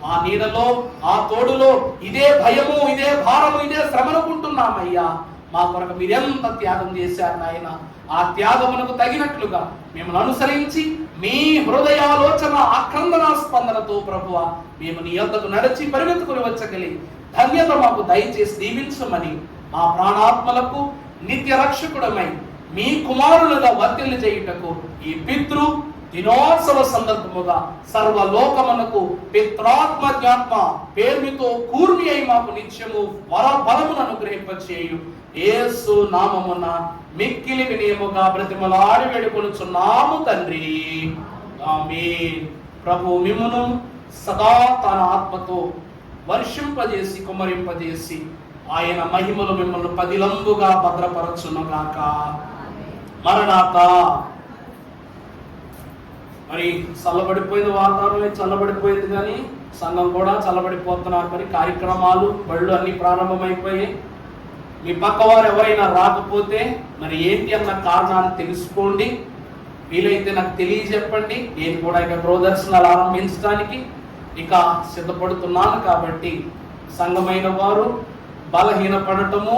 ఆ నీడలో, ఆ తోడులో ఇదే భయము, ఇదే భారము, ఇదే శ్రమనుకుంటున్నామయ్యా. మా కొరకు మీరెంత త్యాగం చేశారు నాయన. ఆ త్యాగమునకు తగినట్లుగా మిమ్మల్ని అనుసరించి మీ హృదయాలోచన ఆక్రందన స్పందనతో ప్రభువా మేము నీ యొద్దకు నడిచి పరిగెత్తుకుని వచ్చగలి ధన్యత మాకు దయచేసి దీవించమని మా ప్రాణాత్మలకు నిత్య రక్షకుడమై మీ కుమారులుగా వర్తిల్లి చేయుటకు ఈ పితృ దినోత్సవ సందర్భముగా సర్వలోకమునకు పిత్రాత్మ జ్ఞాత్మ పేరుతో కూర్మి అయి మాకు నిత్యము వర బలమును అనుగ్రహింపచేయు యేసు నామమున మిక్కిలి వినయముగా బ్రతిమలాడి వేడుకొనుచున్నాము తండ్రి, ఆమేన్. ప్రభు మిమ్మును సదా తన ఆత్మతో వర్షింపజేసి కుమ్మరింపజేసి ఆయన మహిమలు మిమ్మల్ని పదిలంబుగా భద్రపరచునుగాక. మరణాత. మరి చల్లబడిపోయింది, వాతావరణం చల్లబడిపోయింది, కానీ సంఘం కూడా చల్లబడిపోతున్నారు. మరి కార్యక్రమాలు బళ్ళు అన్ని ప్రారంభమైపోయాయి. మీ పక్క వారు ఎవరైనా రాకపోతే మరి ఏంటి అన్న కారణాన్ని తెలుసుకోండి. వీలైతే నాకు తెలియజెప్పండి. నేను కూడా ఇక గృహదర్శనాలు ఆరంభించడానికి ఇక సిద్ధపడుతున్నాను. కాబట్టి సంఘమైన వారు బలహీనపడటము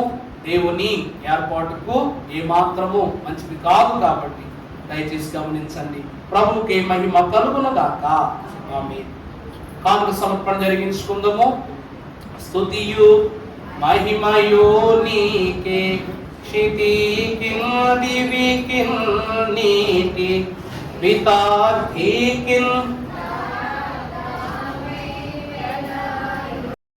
దేవుని ఏర్పాటుకు ఏమాత్రము మంచిది కాదు. కాబట్టి దయచేసి గమనించండి. ప్రభువుకి మహిమ కలుగును గాక. ఆమేన్. కానుక సమర్పణ జరిగించుకుందాము. స్తుతియు మహిమయో నీకే, క్షితికిన్ దివికిన్ నీటి వితార్థికిన్